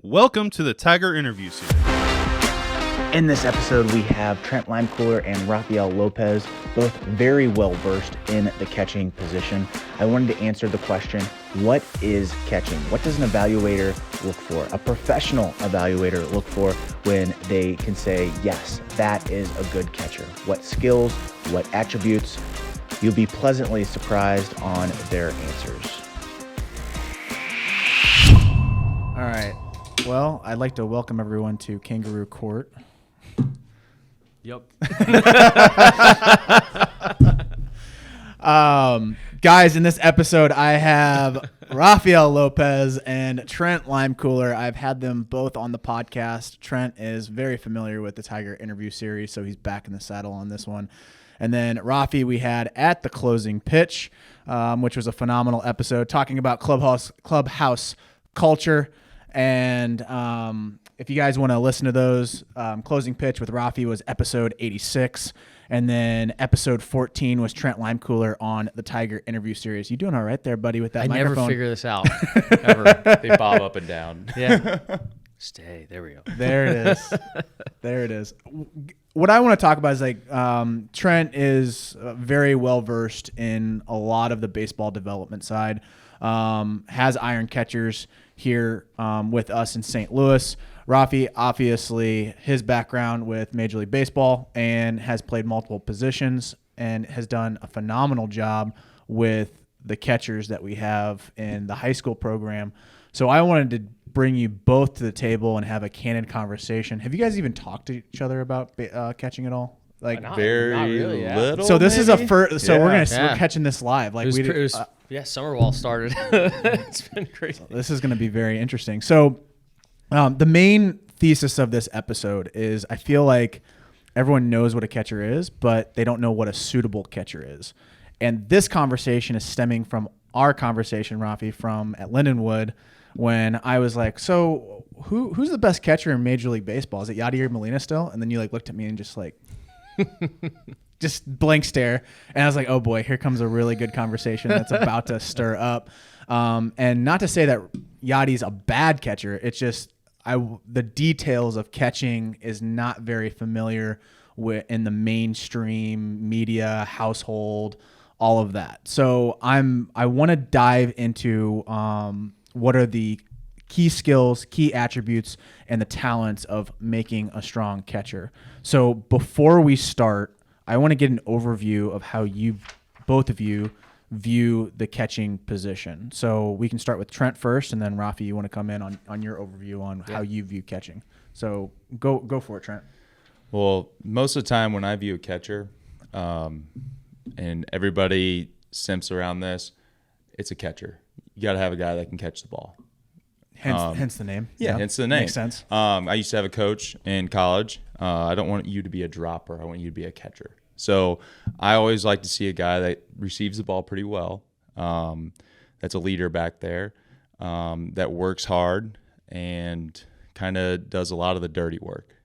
Welcome to the Tiger Interview Series. In this episode, we have Trent Leimkuehler and Rafael Lopez, both very well versed in the catching position. I wanted to answer the question, what is catching? What does an evaluator look for? A professional evaluator look for when they can say, yes, that is a good catcher. What skills, what attributes? You'll be pleasantly surprised on their answers. All right. Well, I'd like to welcome everyone to Kangaroo Court. Yep. Guys, in this episode, I have Rafael Lopez and Trent Leimkuehler. I've had them both on the podcast. Trent is very familiar with the Tiger Interview Series, so he's back in the saddle on this one. And then Rafi we had at the closing pitch, which was a phenomenal episode, talking about clubhouse culture. And if you guys want to listen to those, closing pitch with Rafi was episode 86. And then episode 14 was Trent Leimkuehler on the Tiger Interview Series. You doing all right there, buddy, with that microphone? I never figure this out, ever. They bob up and down. Yeah. Stay. There we go. There it is. There it is. What I want to talk about is Trent is very well versed in a lot of the baseball development side. Has iron catchers here with us in St. Louis. Rafi, obviously, his background with Major League Baseball and has played multiple positions and has done a phenomenal job with the catchers that we have in the high school program. So I wanted to bring you both to the table and have a candid conversation. Have you guys even talked to each other about catching at all? Like not Very really, yeah. little. So this is a first. So we're Yeah. catching this live. Like Summer ball started. It's been crazy. This is going to be very interesting. So the main thesis of this episode is I feel like everyone knows what a catcher is, but they don't know what a suitable catcher is. And this conversation is stemming from our conversation, Rafi, from at Lindenwood, when I was like, so who's the best catcher in Major League Baseball? Is it Yadier Molina still? And then you looked at me and just just blank stare. And I was like, oh boy, here comes a really good conversation that's about to stir up. And not to say that Yadi's a bad catcher. It's just the details of catching is not very familiar in the mainstream media, household, all of that. So I want to dive into what are the key skills, key attributes, and the talents of making a strong catcher. So before we start, I want to get an overview of how both of you view the catching position. So we can start with Trent first, and then Rafi, you want to come in on your overview on how you view catching. So go for it, Trent. Well, most of the time when I view a catcher, and everybody simps around this, it's a catcher. You got to have a guy that can catch the ball. Hence the name. Yeah, hence the name. Makes sense. I used to have a coach in college. I don't want you to be a dropper. I want you to be a catcher. So I always like to see a guy that receives the ball pretty well, that's a leader back there, that works hard and kind of does a lot of the dirty work.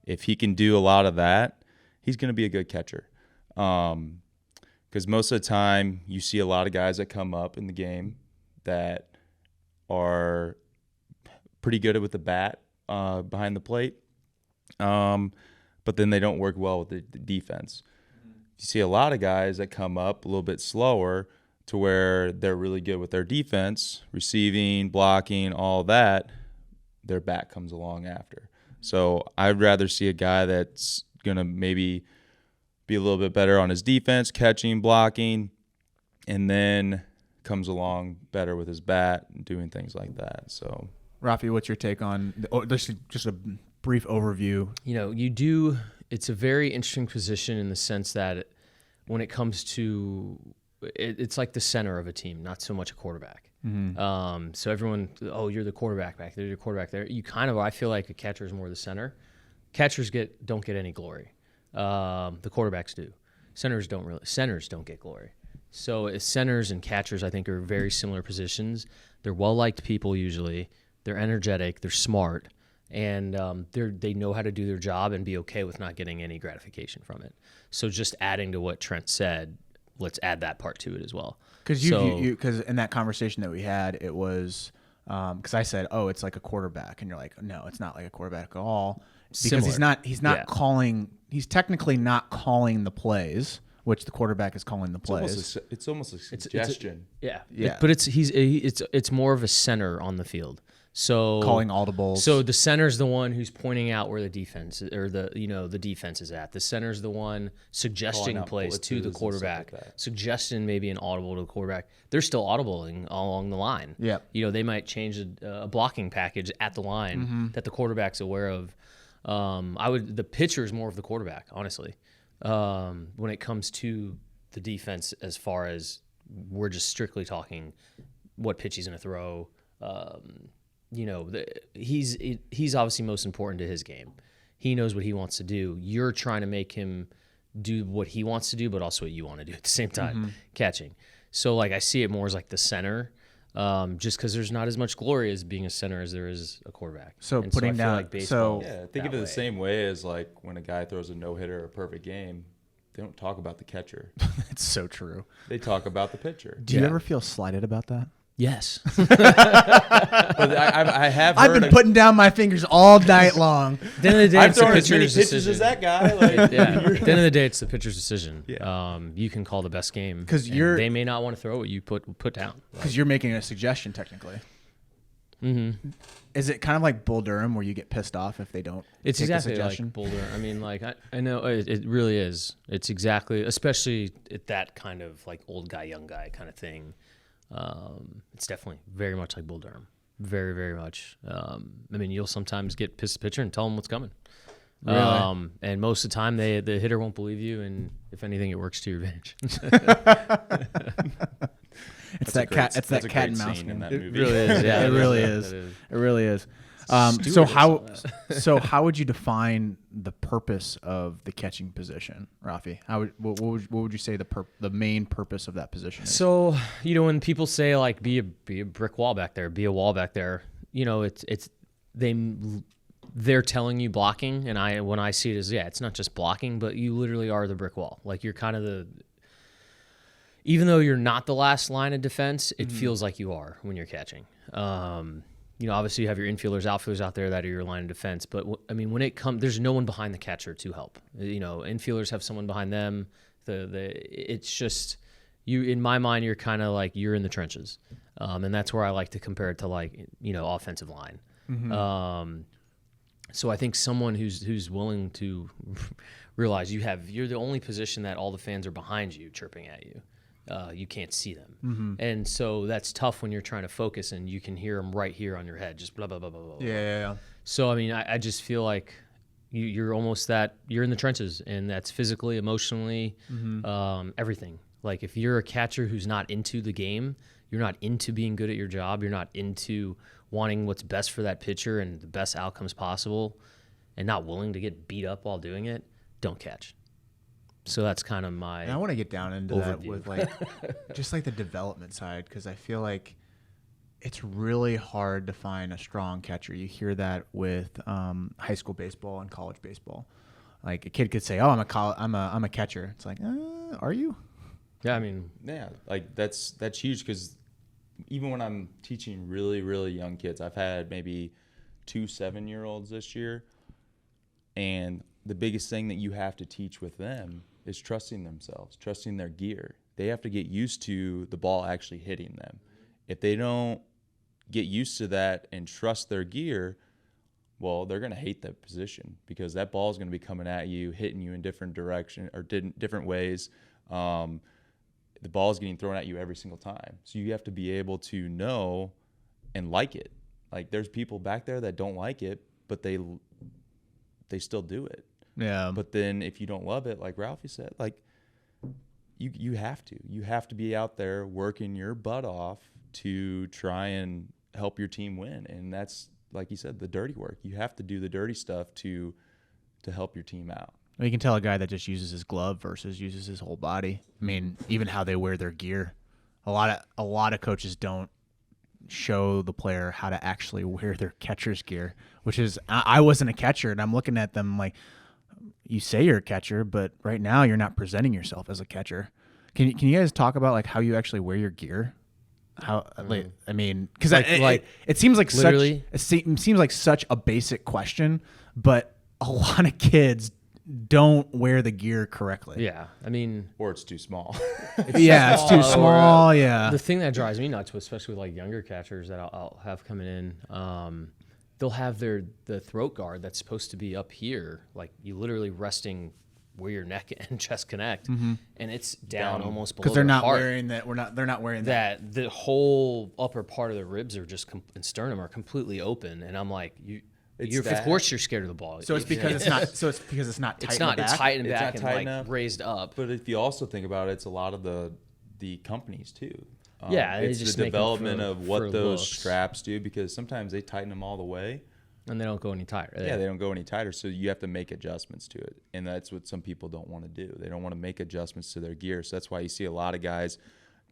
If he can do a lot of that, he's going to be a good catcher. Because most of the time you see a lot of guys that come up in the game that are pretty good with the bat behind the plate, but then they don't work well with the defense. You see a lot of guys that come up a little bit slower to where they're really good with their defense, receiving, blocking, all that. Their bat comes along after. So I'd rather see a guy that's going to maybe be a little bit better on his defense, catching, blocking, and then comes along better with his bat and doing things like that. So, Rafi, what's your take on just a brief overview? It's a very interesting position in the sense that when it comes to it's like the center of a team, not so much a quarterback. Mm-hmm. So everyone, you're the quarterback back there, you're the quarterback there. I feel like a catcher is more the center. Catchers don't get any glory. The quarterbacks do. Centers don't get glory. So centers and catchers, I think, are very similar positions. They're well-liked people usually. They're energetic. They're smart. And they know how to do their job and be okay with not getting any gratification from it. So just adding to what Trent said, let's add that part to it as well. Because in that conversation that we had, it was Because I said, oh, it's like a quarterback, and you're like, no, it's not like a quarterback at all, because Similar. he's not calling. He's technically not calling the plays, which the quarterback is calling the plays. It's almost a suggestion. Yeah. Yeah. But it's more of a center on the field. So Calling audibles. So the center's the one who's pointing out where the defense or the defense is at. The center's the one suggesting out plays to blitzes the and stuff quarterback, like that. suggesting maybe an audible to the quarterback. They're still audibling all along the line. Yep. They might change a blocking package at the line that the quarterback's aware of. The pitcher is more of the quarterback, honestly, when it comes to the defense, as far as we're just strictly talking what pitch he's going to throw. He's obviously most important to his game. He knows what he wants to do. You're trying to make him do what he wants to do, but also what you want to do at the same time, catching. So I see it more as like the center, just because there's not as much glory as being a center as there is a quarterback. So And putting I feel down, like baseball, Yeah, think of it the same way as like when a guy throws a no-hitter or a perfect game, they don't talk about the catcher. it's so true. They talk about the pitcher. Do you ever feel slighted about that? Yes. But I have I've heard been putting down my fingers all night long. At the end of the day, I've it's the thrown as many pitcher's pitches decision. as that guy. Like, Yeah. At the end of the day, it's the pitcher's decision. Yeah. You can call the best game 'Cause and they may not want to throw what you put down. Because you're making a suggestion, technically. Mm-hmm. Is it kind of like Bull Durham, where you get pissed off if they don't It's take exactly a suggestion? like Boulder. I mean, I know it really is. It's exactly, especially at that kind of like old guy, young guy kind of thing. It's definitely very much like Bull Durham. Very, very much. I mean, you'll sometimes get pissed at the pitcher and tell him what's coming. Really? And most of the time, the hitter won't believe you, and if anything, it works to your advantage. It's that cat. It's that that's a cat great and mouse scene in game. that It movie. really is. Yeah, It really that is. It really is. So Stewart how is so how would you define the purpose of the catching position, Rafi? What would you say the main purpose of that position is? So when people say like be a brick wall back there, be a wall back there, they're telling you blocking, and when I see it as it's not just blocking, but you literally are the brick wall. Like you're kind of even though you're not the last line of defense, it feels like you are when you're catching. Obviously you have your infielders, outfielders out there that are your line of defense, but when it comes, there's no one behind the catcher to help. Infielders have someone behind them. It's just you. In my mind, you're kind of like you're in the trenches, and that's where I like to compare it to offensive line. So I think someone who's willing to realize you're the only position that all the fans are behind you chirping at you. You can't see them. And so that's tough when you're trying to focus and you can hear them right here on your head, just blah, blah, blah, blah, blah. Yeah. So, I just feel like you're almost you're in the trenches, and that's physically, emotionally, everything. Like if you're a catcher who's not into the game, you're not into being good at your job, you're not into wanting what's best for that pitcher and the best outcomes possible, and not willing to get beat up while doing it, don't catch. So that's kind of my. And I want to get down into that overview. with just the development side, because I feel like it's really hard to find a strong catcher. You hear that with high school baseball and college baseball. Like a kid could say, "Oh, I'm a catcher." It's like, are you? Yeah, Yeah, like that's huge, because even when I'm teaching really, really young kids, I've had maybe 2 7-year-olds this year, and the biggest thing that you have to teach with them is trusting themselves, trusting their gear. They have to get used to the ball actually hitting them. If they don't get used to that and trust their gear, well, they're going to hate that position, because that ball is going to be coming at you, hitting you in different direction or different ways. The ball is getting thrown at you every single time. So you have to be able to know and like it. Like there's people back there that don't like it, but they still do it. Yeah. But then if you don't love it, like Ralphie said, like you have to be out there working your butt off to try and help your team win. And that's, like you said, the dirty work. You have to do the dirty stuff to help your team out. You can tell a guy that just uses his glove versus uses his whole body. I mean, even how they wear their gear. A lot of coaches don't show the player how to actually wear their catcher's gear, which is, I wasn't a catcher, and I'm looking at them like, you say you're a catcher, but right now you're not presenting yourself as a catcher. Can you guys talk about like how you actually wear your gear? How? Like, I mean, because it seems like literally, seems like such a basic question, but a lot of kids don't wear the gear correctly. Yeah, I mean, Or it's too small. It's too small. Yeah. the thing that drives me nuts, especially with like younger catchers that I'll have coming in, they'll have the throat guard that's supposed to be up here, like you literally resting where your neck and chest connect, and it's down almost below. Because they're the not heart. wearing that. They're not wearing that. That the whole upper part of the ribs are just and sternum are completely open, and I'm like, of course you're scared of the ball. So it's because it's not. So it's because it's not tight. It's not. in the It's back? tight in the It's back not and tight like enough. raised up. But if you also think about it, it's a lot of the companies too. Yeah, they it's just the make them development for- of what for those looks. straps do, because sometimes they tighten them all the way. And they don't go any tighter. Yeah, they don't go any tighter, so you have to make adjustments to it, and that's what some people don't want to do. They don't want to make adjustments to their gear, so that's why you see a lot of guys,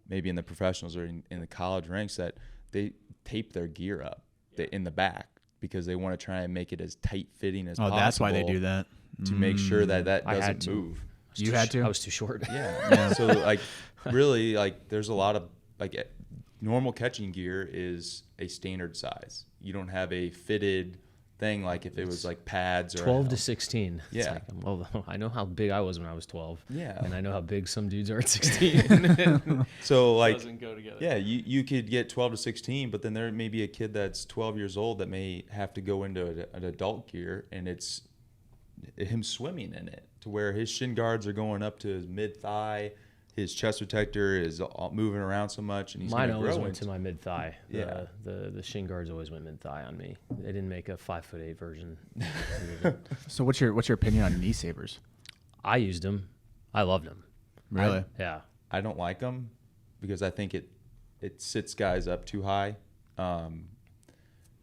maybe in the professionals or in the college ranks, that they tape their gear up in the back because they want to try and make it as tight fitting as possible. Oh, that's why they do that. to make sure that I had doesn't to. move. You had to. I was too short. Yeah. So like, really, like, there's a lot of like normal catching gear is a standard size. You don't have a fitted thing like if it was like pads or 12 to 16. It's Yeah. like, well, I know how big I was when I was 12. Yeah. And I know how big some dudes are at 16. So like, Doesn't go together. yeah, you could get 12 to 16, but then there may be a kid that's 12 years old that may have to go into an adult gear, and it's him swimming in it to where his shin guards are going up to his mid thigh, his chest protector is all moving around so much, and he's Mine going to always grow went to into. my mid thigh. Yeah. The shin guards always went mid thigh on me. They didn't make a 5'8" version. So what's your opinion on knee savers? I used them. I loved them. Really? Yeah. I don't like them because I think it sits guys up too high.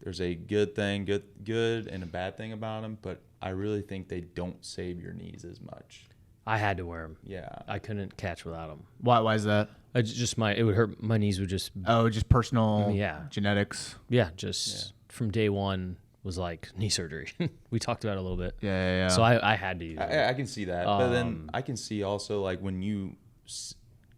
There's a good and a bad thing about them, but I really think they don't save your knees as much. I had to wear them. Yeah. I couldn't catch without them. Why is that? It would hurt. My knees would just, Oh, just personal Yeah. genetics. from day one was like knee surgery. We talked about it a little bit. Yeah. So I had to use it. I can see that, but then I can see also like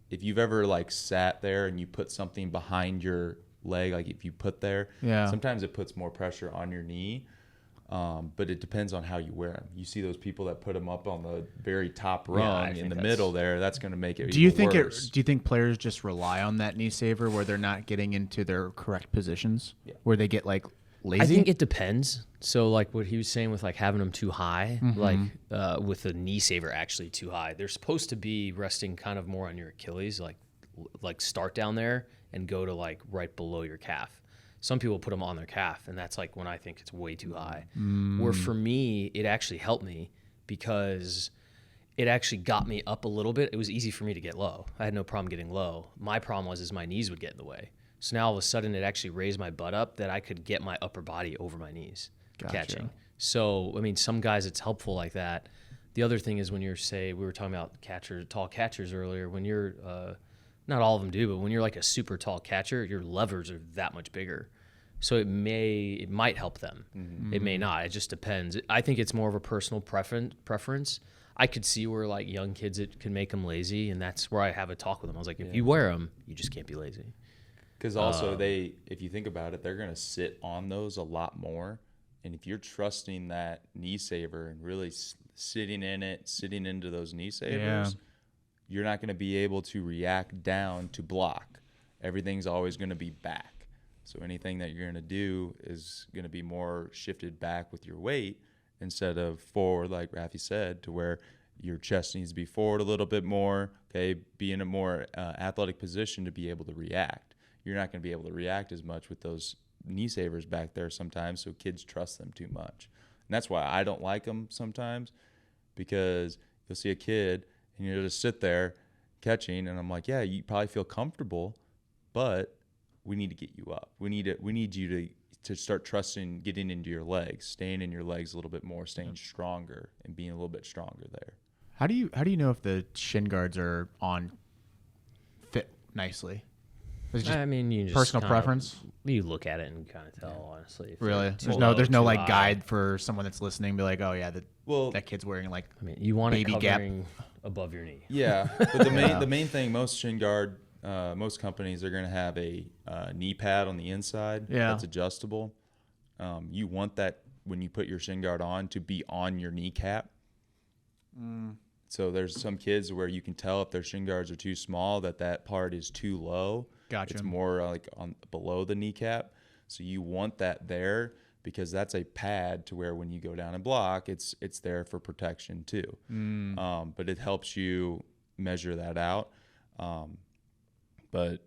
if you've ever like sat there and you put something behind your leg, like if you put there, Yeah. sometimes it puts more pressure on your knee. But it depends on how you wear them. You see those people that put them up on the very top I rung think in the that's- middle there. That's going to make it. Do you even think worse. do you think players just rely on that knee saver where they're not getting into their correct positions? Yeah. Where they get like lazy? I think it depends. So like what he was saying with like having them too high, like with the knee saver actually too high, they're supposed to be resting kind of more on your Achilles, like start down there and go to like right below your calf. Some people put them on their calf, and that's like when I think it's way too high. Where for me, it actually helped me because it actually got me up a little bit. It was easy for me to get low. I had no problem getting low. My problem was my knees would get in the way. So now all of a sudden it actually raised my butt up that I could get my upper body over my knees catching. So, I mean, some guys it's helpful like that. The other thing is when you're, we were talking about tall catchers earlier, when you're, not all of them do, but when you're like a super tall catcher, your levers are that much bigger. So it might help them. It may not. It just depends. I think it's more of a personal preference. I could see where like young kids, it can make them lazy, and that's where I have a talk with them. I was like, if you wear them, you just can't be lazy. Because also if you think about it, they're going to sit on those a lot more. And if you're trusting that knee saver and really sitting into those knee savers, you're not going to be able to react down to block. Everything's always going to be back. So anything that you're going to do is going to be more shifted back with your weight instead of forward, like Rafi said, to where your chest needs to be forward a little bit more, okay, be in a more athletic position to be able to react. You're not going to be able to react as much with those knee savers back there sometimes, so kids trust them too much. And that's why I don't like them sometimes, because you'll see a kid and you'll just sit there catching, and I'm like, yeah, you probably feel comfortable, but we need to get you up. We need you to start trusting getting into your legs, staying in your legs a little bit more, staying stronger and being a little bit stronger there. How do you know if the shin guards are on fit nicely? Is it just I mean, you just personal preference? You look at it and kind of tell, honestly. if Really? they're too There's low, no too like high. guide for someone that's listening. Be like, oh yeah, Well, that kid's wearing like I mean, you want it baby gap. covering above your knee. yeah, but the main thing, most shin guard most companies are going to have a knee pad on the inside that's adjustable. You want that when you put your shin guard on to be on your kneecap. So there's some kids where you can tell if their shin guards are too small, that part is too low. Gotcha. It's more like on below the kneecap. So you want that there because that's a pad to where when you go down and block, it's there for protection too. But it helps you measure that out. But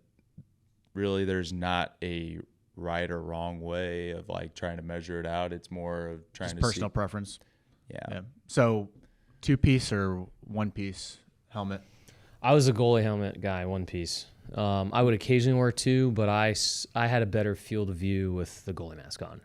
really there's not a right or wrong way of like trying to measure it out. It's more of trying Just to personal see. preference. Yeah. So 2-piece or 1-piece helmet? I was a goalie helmet guy, 1-piece. I would occasionally wear 2, but I had a better field of view with the goalie mask on.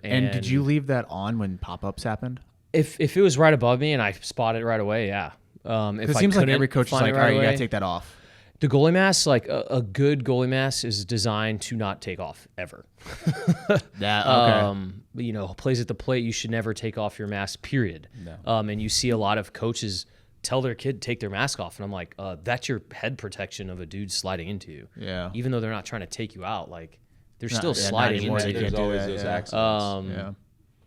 And did you leave that on when pop-ups happened? If it was right above me and I spot it right away, yeah. If It I seems like couldn't every coach is find like, it all right, you away- got to take that off. The goalie mask, like a good goalie mask, is designed to not take off ever. Plays at the plate, you should never take off your mask, period. No. And you see a lot of coaches tell their kid take their mask off, and I'm like, that's your head protection of a dude sliding into you. Yeah. Even though they're not trying to take you out, like they're No, still yeah, not sliding anymore. into They you. can't There's do always that, those yeah.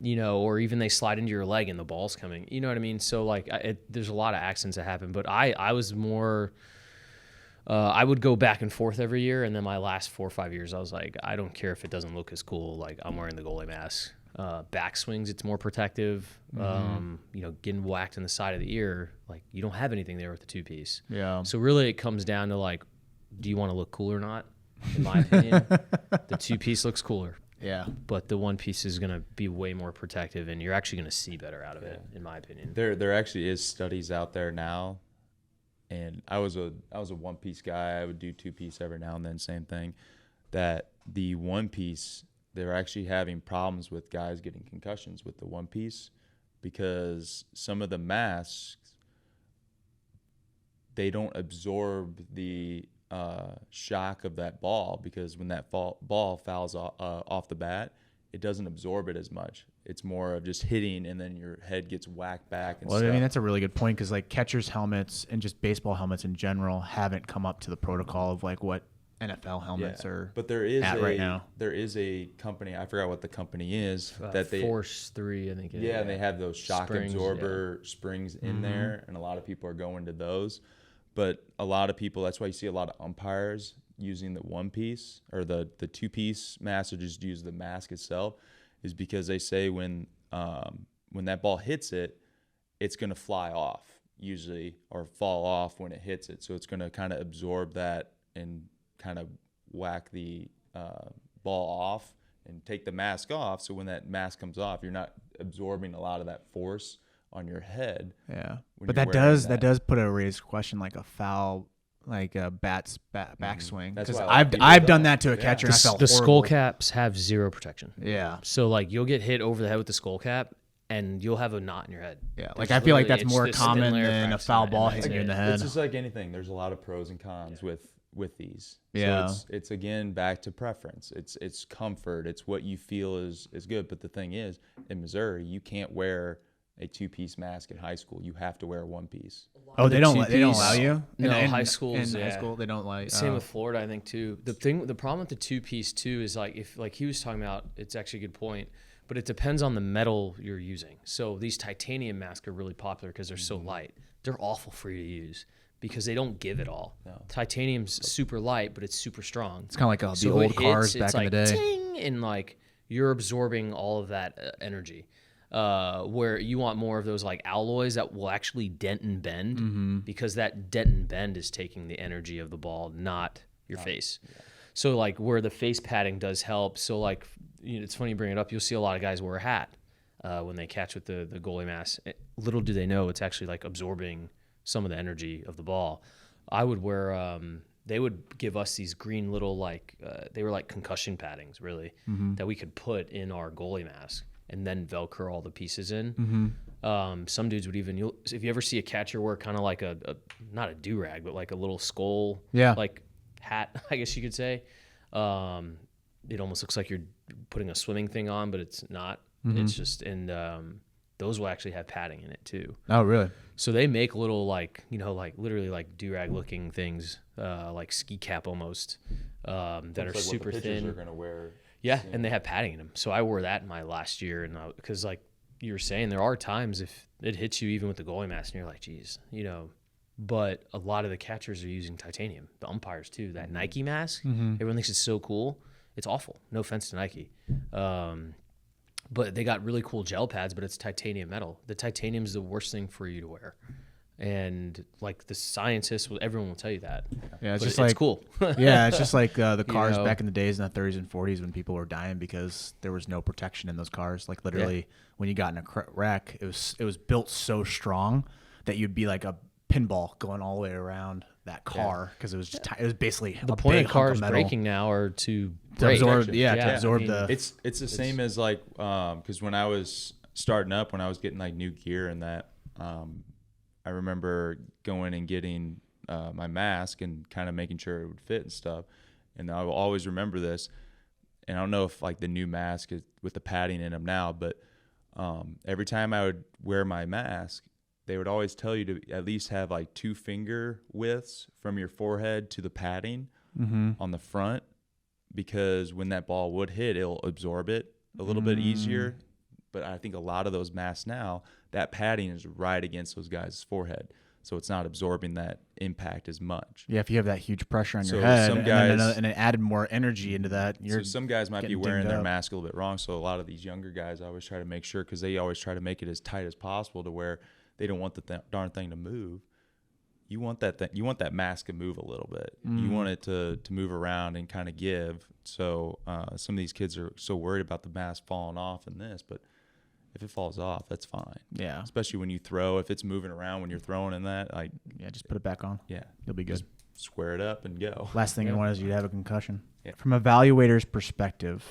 accidents. Or even they slide into your leg and the ball's coming. You know what I mean? So like, there's a lot of accidents that happen. But I was more. I would go back and forth every year, and then my last 4 or 5 years, I was like, I don't care if it doesn't look as cool. Like I'm wearing the goalie mask. Back swings, it's more protective. Getting whacked in the side of the ear, like you don't have anything there with the 2-piece. Yeah. So really, it comes down to like, do you want to look cool or not? In my opinion, the 2-piece looks cooler. Yeah. But the 1-piece is going to be way more protective, and you're actually going to see better out of it, in my opinion. There actually is studies out there now, and I was a 1-piece guy. I would do 2-piece every now and then, same thing. That the 1-piece, they're actually having problems with guys getting concussions with the 1-piece because some of the masks, they don't absorb the shock of that ball, because when that ball fouls off the bat, it doesn't absorb it as much. It's more of just hitting, and then your head gets whacked back and Well, stuff. I mean, that's a really good point, because like catchers' helmets and just baseball helmets in general haven't come up to the protocol of like what NFL helmets are. But there is right now. There is a company, I forgot what the company is, that they Force 3, I think. and they have those shock Springs, absorber springs in there, and a lot of people are going to those. But a lot of people, that's why you see a lot of umpires using the 1-piece or the 2-piece mask, or just use the mask itself, is because they say when that ball hits it, it's going to fly off usually, or fall off when it hits it. So it's going to kind of absorb that and kind of whack the ball off and take the mask off. So when that mask comes off, you're not absorbing a lot of that force on your head. Yeah. when But you're that wearing does put a raised question, like a foul, like a backswing. That's Because why a lot of people I've done don't. that to a Yeah. catcher, and I felt The horrible. skull caps have zero protection. Yeah. So like you'll get hit over the head with the skull cap, and you'll have a knot in your head. Yeah. It's Like I feel like literally- that's it's more this thin common layer of than a cracks foul in it, ball and hitting you in that's the it. head. It's just like anything. There's a lot of pros and cons with these. Yeah. So it's again back to preference. It's comfort. It's what you feel is good. But the thing is, in Missouri, you can't wear a 2-piece mask in high school. You have to wear a 1-piece. Oh, they don't 2-piece. allow you? No, high schools, In high yeah. school, they don't like. Same with Florida, I think too. The problem with the 2-piece too is like if like he was talking about, it's actually a good point, but it depends on the metal you're using. So these titanium masks are really popular because they're so light. They're awful for you to use because they don't give it all. No. Titanium's super light, but it's super strong. It's kind of like So the it old cars hits, back it's in the like day. ting, and like you're absorbing all of that energy. Where you want more of those like alloys that will actually dent and bend, because that dent and bend is taking the energy of the ball, not your face. Yeah. So like where the face padding does help. So like, it's funny you bring it up. You'll see a lot of guys wear a hat when they catch with the goalie mask. Little do they know it's actually like absorbing some of the energy of the ball. I would wear. They would give us these green little they were like concussion paddings really that we could put in our goalie mask, and then Velcro all the pieces in. Some dudes would even, if you ever see a catcher wear kind of like a not a do-rag, but like a little skull, like hat, I guess you could say. It almost looks like you're putting a swimming thing on, but it's not. It's just, and those will actually have padding in it too. Oh, really? So they make little literally like do-rag looking things, like ski cap almost, that are super thin. Are gonna wear. Yeah, and they have padding in them. So I wore that in my last year, and because like you were saying, there are times if it hits you even with the goalie mask, and you're like, geez, But a lot of the catchers are using titanium. The umpires too. That Nike mask, everyone thinks it's so cool. It's awful. No offense to Nike. But they got really cool gel pads, but it's titanium metal. The titanium is the worst thing for you to wear. And like the scientists, everyone will tell you that. Yeah, it's But just like cool. yeah, it's just like the cars know? back in the days in the 30s and 40s when people were dying because there was no protection in those cars. Like literally, when you got in a wreck, it was built so strong that you'd be like a pinball going all the way around that car because it was just it was basically The a point big of cars hunk of metal breaking now are to to break. absorb, Yeah, to I absorb mean, the. It's the same as like because when I was starting up, when I was getting like new gear and that, I remember going and getting my mask and kind of making sure it would fit and stuff. And I will always remember this. And I don't know if like the new mask is with the padding in them now, but every time I would wear my mask, they would always tell you to at least have like 2 finger widths from your forehead to the padding on the front, because when that ball would hit, it'll absorb it a little bit easier. But I think a lot of those masks now, that padding is right against those guys' forehead, so it's not absorbing that impact as much. Yeah, if you have that huge pressure on So your head, some and, guys- then and it added more energy into that, So some guys might be getting wearing dinged their up. mask a little bit wrong. So a lot of these younger guys, I always try to make sure, because they always try to make it as tight as possible to where they don't want the darn thing to move. You want that thing, you want that mask to move a little bit. You want it to move around and kind of give. So some of these kids are so worried about the mask falling off and this, but if it falls off, that's fine. Yeah. Especially when you throw, if it's moving around when you're throwing in that, like, Yeah, just put it back on. yeah, You'll be good. just square it up and go. Last thing you want is you to have a concussion. Yeah. From evaluators' perspective,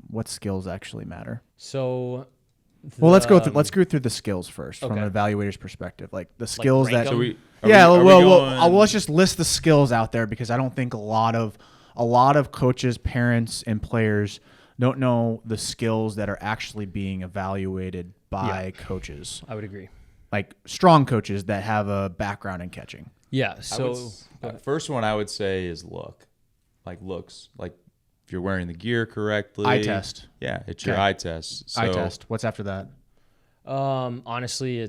what skills actually matter? So, Well, let's go through the skills first from Okay. an evaluator's perspective, like the skills rank that. them? Let's just list the skills out there because I don't think a lot of coaches, parents, and players don't know the skills that are actually being evaluated by coaches, I would agree. like strong coaches that have a background in catching. Yeah. So First one I would say is looks. Like if you're wearing the gear correctly. Eye test. Yeah, it's your Okay. eye test. So, Eye test. What's after that? honestly,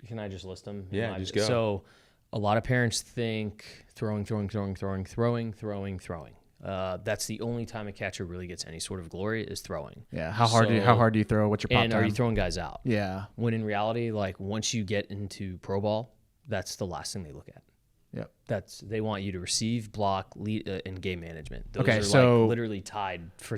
can I just list them? Yeah, just go. So a lot of parents think throwing. That's the only time a catcher really gets any sort of glory is throwing. Yeah. How hard do you throw? What's your pop And time? are you throwing guys out? Yeah. When in reality, like once you get into pro ball, that's the last thing they look at. Yep. They want you to receive, block, lead, and game management. Those Okay, are so- like literally tied for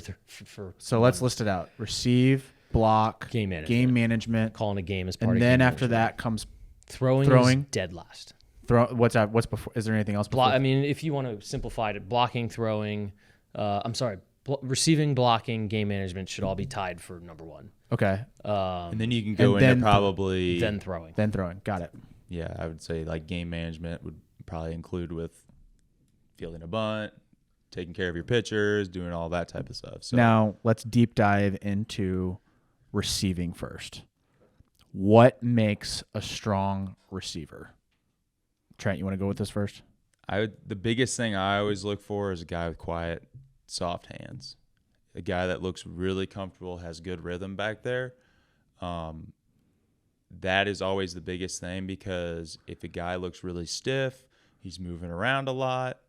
So let's list it out: receive, block, Game management. game management, calling a game as part and of then game after management. that comes throwing throwing. is dead last. throw. What's before? Is there anything else? Before? I mean, if you want to simplify it, blocking, throwing, receiving, blocking, game management should all be tied for number one. Okay. and then you can go and into then- probably. Then throwing. Then throwing. Got it. Yeah, I would say like game management would probably include with fielding a bunt, taking care of your pitchers, doing all that type of stuff. So Now let's deep dive into receiving first. What makes a strong receiver? Trent, you want to go with this first? the biggest thing I always look for is a guy with quiet, soft hands, a guy that looks really comfortable, has good rhythm back there. That is always the biggest thing, because if a guy looks really stiff, he's moving around a lot.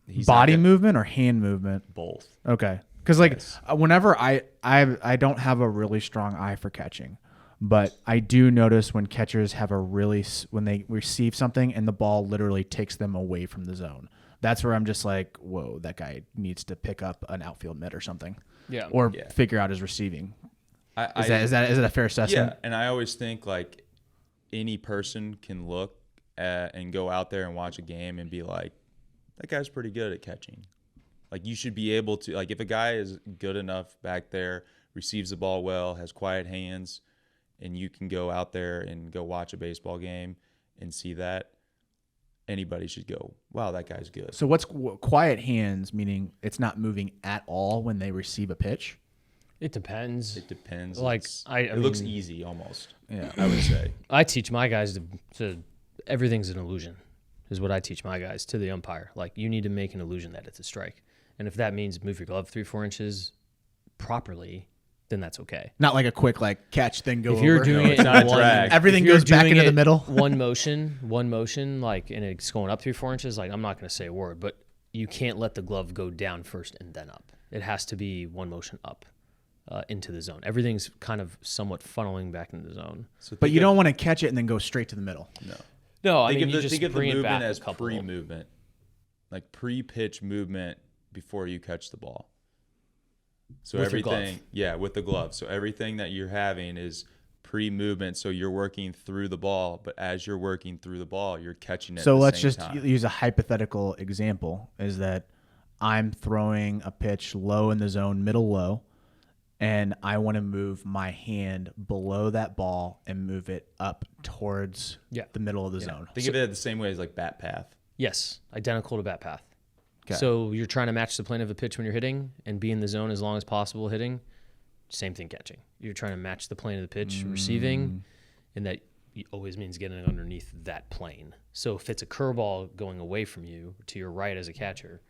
He's not Body gonna- movement or hand movement? both. Okay. Because like Yes. whenever I don't have a really strong eye for catching, but I do notice when catchers have when they receive something and the ball literally takes them away from the zone. That's where I'm just like, whoa, that guy needs to pick up an outfield mitt or something. Yeah. Or Yeah. figure out his receiving. Is Is that a fair assessment? Yeah, and I always think like any person can look at and go out there and watch a game and be like, that guy's pretty good at catching. Like you should be able to, like if a guy is good enough back there, receives the ball well, has quiet hands, and you can go out there and go watch a baseball game and see that, anybody should go, wow, that guy's good. So what's quiet hands, meaning it's not moving at all when they receive a pitch? It depends. It depends. Like, It looks easy almost. Yeah. I would say. I teach my guys to everything's an illusion, is what I teach my guys to the umpire. Like, you need to make an illusion that it's a strike. And if that means move your glove 3-4 inches properly, then that's okay. Not like a quick catch, then go If you're over. doing it it's not in a drag. Everything if you're goes back doing into the it middle. one motion, like, and it's going up 3-4 inches. Like, I'm not going to say a word, but you can't let the glove go down first and then up. It has to be one motion up into the zone. Everything's kind of somewhat funneling back into the zone. So But think you of- don't want to catch it and then go straight to the middle. No, I Think mean, of you the, just think of the bring it movement back as a couple. pre-movement, like pre-pitch movement before you catch the ball. So With your glove. everything, yeah, with the glove. So everything that you're having is pre-movement. So you're working through the ball, but as you're working through the ball, you're catching it. So at the let's same just time. use a hypothetical example, is that I'm throwing a pitch low in the zone, middle low, and I want to move my hand below that ball and move it up towards the middle of the zone. Think of it the same way as like bat path. Yes, identical to bat path. Okay. So you're trying to match the plane of a pitch when you're hitting and be in the zone as long as possible hitting. Same thing catching. You're trying to match the plane of the pitch receiving, and that always means getting underneath that plane. So if it's a curveball going away from you to your right as a catcher,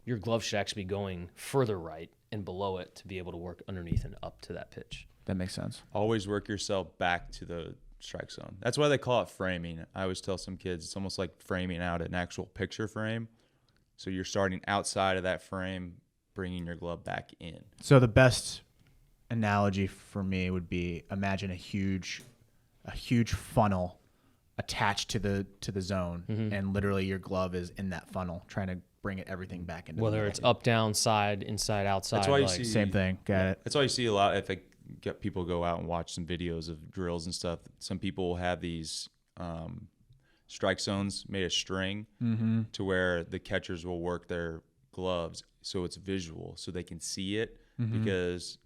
your glove should actually be going further right and below it to be able to work underneath and up to that pitch. That makes sense. Always work yourself back to the strike zone. That's why they call it framing. I always tell some kids it's almost like framing out an actual picture frame. So you're starting outside of that frame, bringing your glove back in. So the best analogy for me would be, imagine a huge funnel attached to the zone, and literally your glove is in that funnel trying to bring everything back into Whether the it's up, down, side, inside, outside. That's why you like, see same thing. Got it. That's why you see a lot. If I get people go out and watch some videos of drills and stuff, some people will have these strike zones made of string to where the catchers will work their gloves so it's visual, so they can see it. Because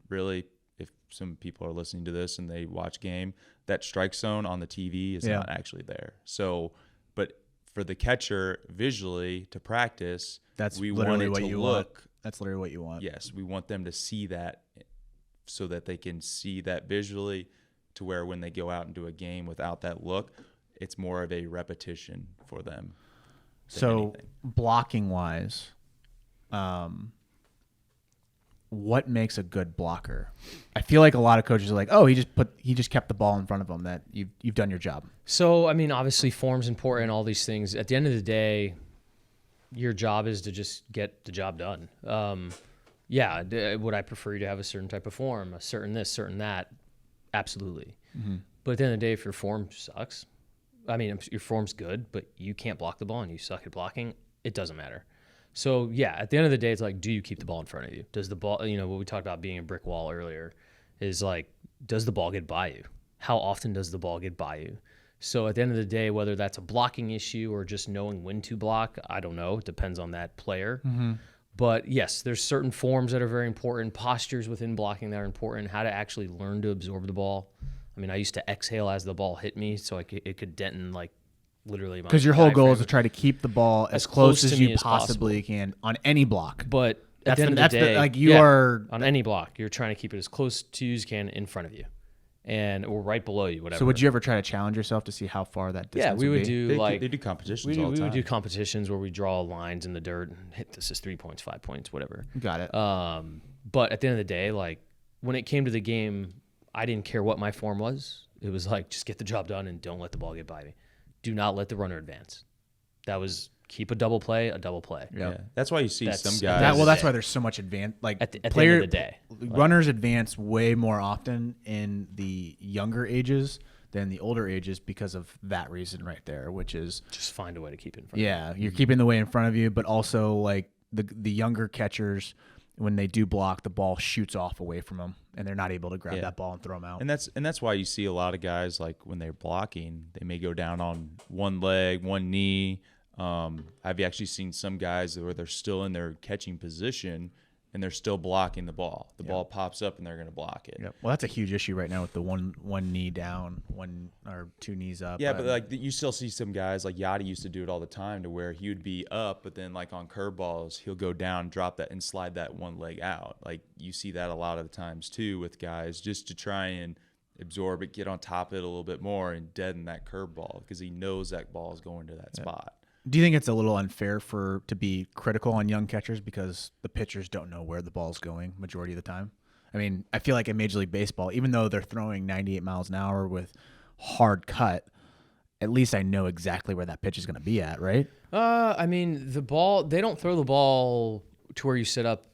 really, if some people are listening to this and they watch game, that strike zone on the TV is not actually there. So, but for the catcher visually to practice, That's we literally want what it to you look. want. That's literally what you want. Yes, we want them to see that so that they can see that visually, to where when they go out and do a game without that look, it's more of a repetition for them. So anything. blocking wise, what makes a good blocker? I feel like a lot of coaches are like, oh, he just kept the ball in front of him. That you've done your job. So, I mean, obviously form's important, all these things. At the end of the day, your job is to just get the job done. Would I prefer you to have a certain type of form, a certain this, certain that? Absolutely. But at the end of the day, if your form sucks, I mean, if your form's good, but you can't block the ball and you suck at blocking, it doesn't matter. So, yeah, at the end of the day, it's like, do you keep the ball in front of you? Does the ball, what we talked about being a brick wall earlier, is like, does the ball get by you? How often does the ball get by you? So at the end of the day, whether that's a blocking issue or just knowing when to block, I don't know. It depends on that player. But yes, there's certain forms that are very important, postures within blocking that are important, how to actually learn to absorb the ball. I mean, I used to exhale as the ball hit me so it could dent in like literally my Because your whole goal is diaphragm. to try to keep the ball as close close to as me you as possibly can on any block. But at the end of the that's day, like you are. on any block, you're trying to keep it as close to you as you can in front of you, or right below you, whatever. So would you ever try to challenge yourself to see how far that distance? Yeah, we would be? do They do competitions all the we time. would do competitions where we draw lines in the dirt and hit this is 3 points, 5 points, whatever. Got it. But at the end of the day, like when it came to the game, I didn't care what my form was. It was like, just get the job done and don't let the ball get by me. Do not let the runner advance. That was keep a double play. Yeah, that's why you see That's- some that- guys. That's why there's so much advance. Like At the player, end of the day. runners advance way more often in the younger ages than the older ages because of that reason right there, which is Just find a way to keep it in front of you. yeah, you're keeping the way in front of you, but also like the younger catchers, when they do block, the ball shoots off away from them, and they're not able to grab that ball and throw them out. And that's why you see a lot of guys, like when they're blocking, they may go down on one leg, one knee. I've actually seen some guys where they're still in their catching position and they're still blocking the ball. The ball pops up and they're going to block it. Yep. Well, that's a huge issue right now with the one knee down, one or two knees up. Yeah, but like you still see some guys like Yachty used to do it all the time, to where he would be up, but then like on curveballs, he'll go down, drop that, and slide that one leg out. Like you see that a lot of the times too with guys, just to try and absorb it, get on top of it a little bit more, and deaden that curveball because he knows that ball is going to that spot. Do you think it's a little unfair to be critical on young catchers because the pitchers don't know where the ball's going majority of the time? I mean, I feel like in Major League Baseball, even though they're throwing 98 miles an hour with hard cut, at least I know exactly where that pitch is going to be at, right? I mean, the ball, they don't throw the ball to where you sit up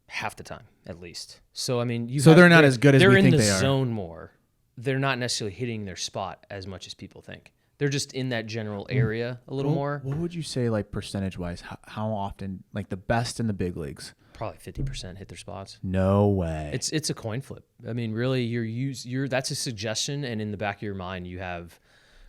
half the time, at least. So, I mean, they're not as good as we think they are. They're in the zone more. They're not necessarily hitting their spot as much as people think. They're just in that general area a little more. What would you say, like, percentage-wise? How often, like, the best in the big leagues? Probably 50% hit their spots. No way. It's a coin flip. I mean, really, that's a suggestion, and in the back of your mind, you have,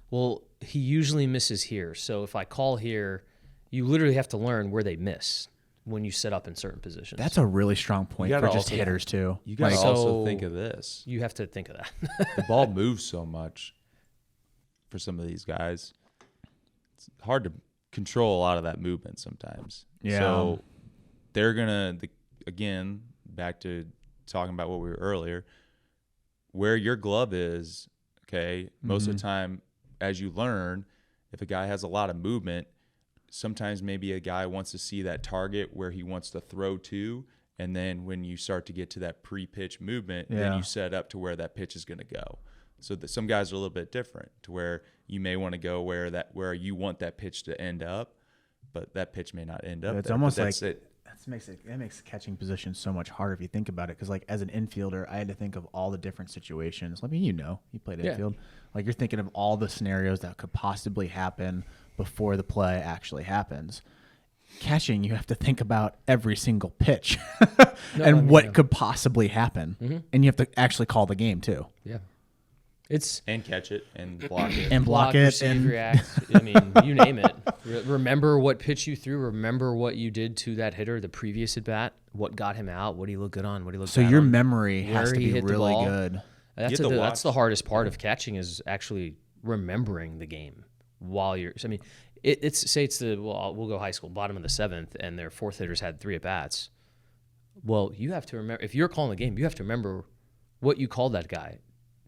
well, he usually misses here. So if I call here, you literally have to learn where they miss when you set up in certain positions. That's a really strong point for just hitters, too. You got to also think of this. You have to think of that. The ball moves so much for some of these guys. It's hard to control a lot of that movement sometimes. Yeah. So they're going to, again, back to talking about what we were earlier, where your glove is, okay, most of the time, as you learn, if a guy has a lot of movement, sometimes maybe a guy wants to see that target where he wants to throw to, and then when you start to get to that pre-pitch movement, then you set up to where that pitch is going to go. So some guys are a little bit different, to where you may want to go where you want that pitch to end up, but that pitch may not end up. It's there. almost like it. That makes the catching position so much harder if you think about it. Because, like, as an infielder, I had to think of all the different situations. I mean, you played infield. Like, you're thinking of all the scenarios that could possibly happen before the play actually happens. Catching, you have to think about every single pitch what could possibly happen, and you have to actually call the game too. Yeah. And catch it and block it. And block it receive, and react. I mean, you name it. Remember what pitch you threw. Remember what you did to that hitter the previous at bat. What got him out. What he looked good on. What he looked. So bad your on, memory has to where he be hit the really ball. good. That's the hardest part of catching, is actually remembering the game while you're. I mean, we'll go high school, bottom of the seventh, and their fourth hitters had 3 at bats. Well, you have to remember, if you're calling the game, you have to remember what you called that guy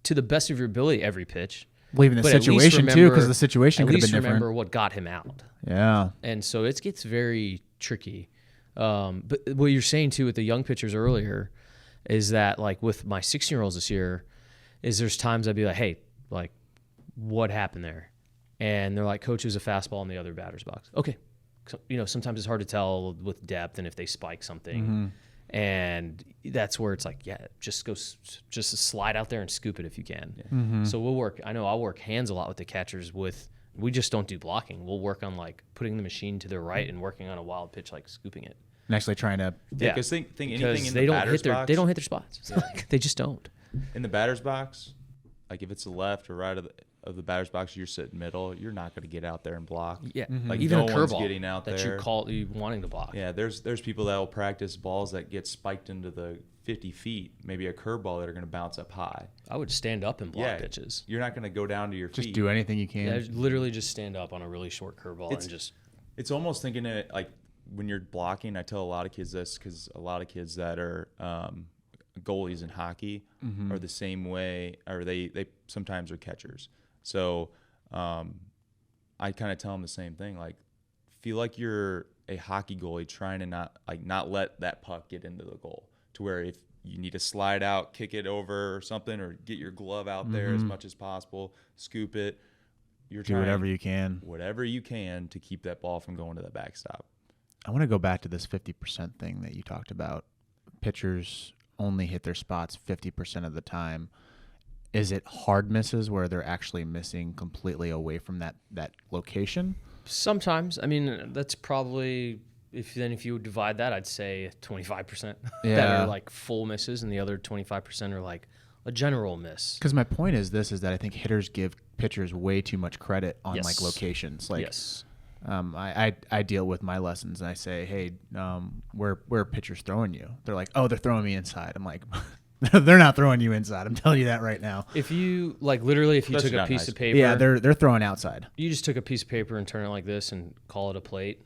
to the best of your ability every pitch. Well, even the situation too, because the situation could have been different. At least remember what got him out. Yeah. And so it gets very tricky. But what you're saying too with the young pitchers earlier is that, like, with my 16-year-olds this year, is there's times I'd be like, hey, like, what happened there? And they're like, coach, it was a fastball in the other batter's box. Okay. So, sometimes it's hard to tell with depth and if they spike something. And that's where it's like, just slide out there and scoop it if you can. So I'll work hands a lot with the catchers. We just don't do blocking. We'll work on, like, putting the machine to their right and working on a wild pitch, like scooping it. And actually trying to. Yeah, because think anything in the batter's box. They don't hit their spots. They just don't. In the batter's box, like if it's the left or right of the batter's box, you're sitting middle, you're not going to get out there and block. Yeah, like even no a one's curveball getting out that there. you wanting to block. Yeah, there's people that will practice balls that get spiked into the 50 feet, maybe a curveball that are going to bounce up high. I would stand up and block pitches. You're not going to go down to your feet. Just do anything you can. Yeah, literally just stand up on a really short curveball and just. It's almost thinking it like when you're blocking. I tell a lot of kids this because a lot of kids that are goalies in hockey are the same way, or they sometimes are catchers. So I kind of tell them the same thing. Like, feel like you're a hockey goalie trying to not let that puck get into the goal, to where if you need to slide out, kick it over or something, or get your glove out there as much as possible, scoop it. You're do whatever you can to keep that ball from going to the backstop. I want to go back to this 50% thing that you talked about. Pitchers only hit their spots 50% of the time. Is it hard misses where they're actually missing completely away from that location? Sometimes. I mean, that's probably, if you would divide that, I'd say 25% Yeah. that are like full misses, and the other 25% are like a general miss. Because my point is that I think hitters give pitchers way too much credit on like locations. Like, yes. I deal with my lessons and I say, hey, where are pitchers throwing you? They're like, oh, they're throwing me inside. I'm like, they're not throwing you inside. I'm telling you that right now. If you literally, if you Especially took a not piece high of school. paper, Yeah, they're throwing outside. you just took a piece of paper and turn it like this and call it a plate.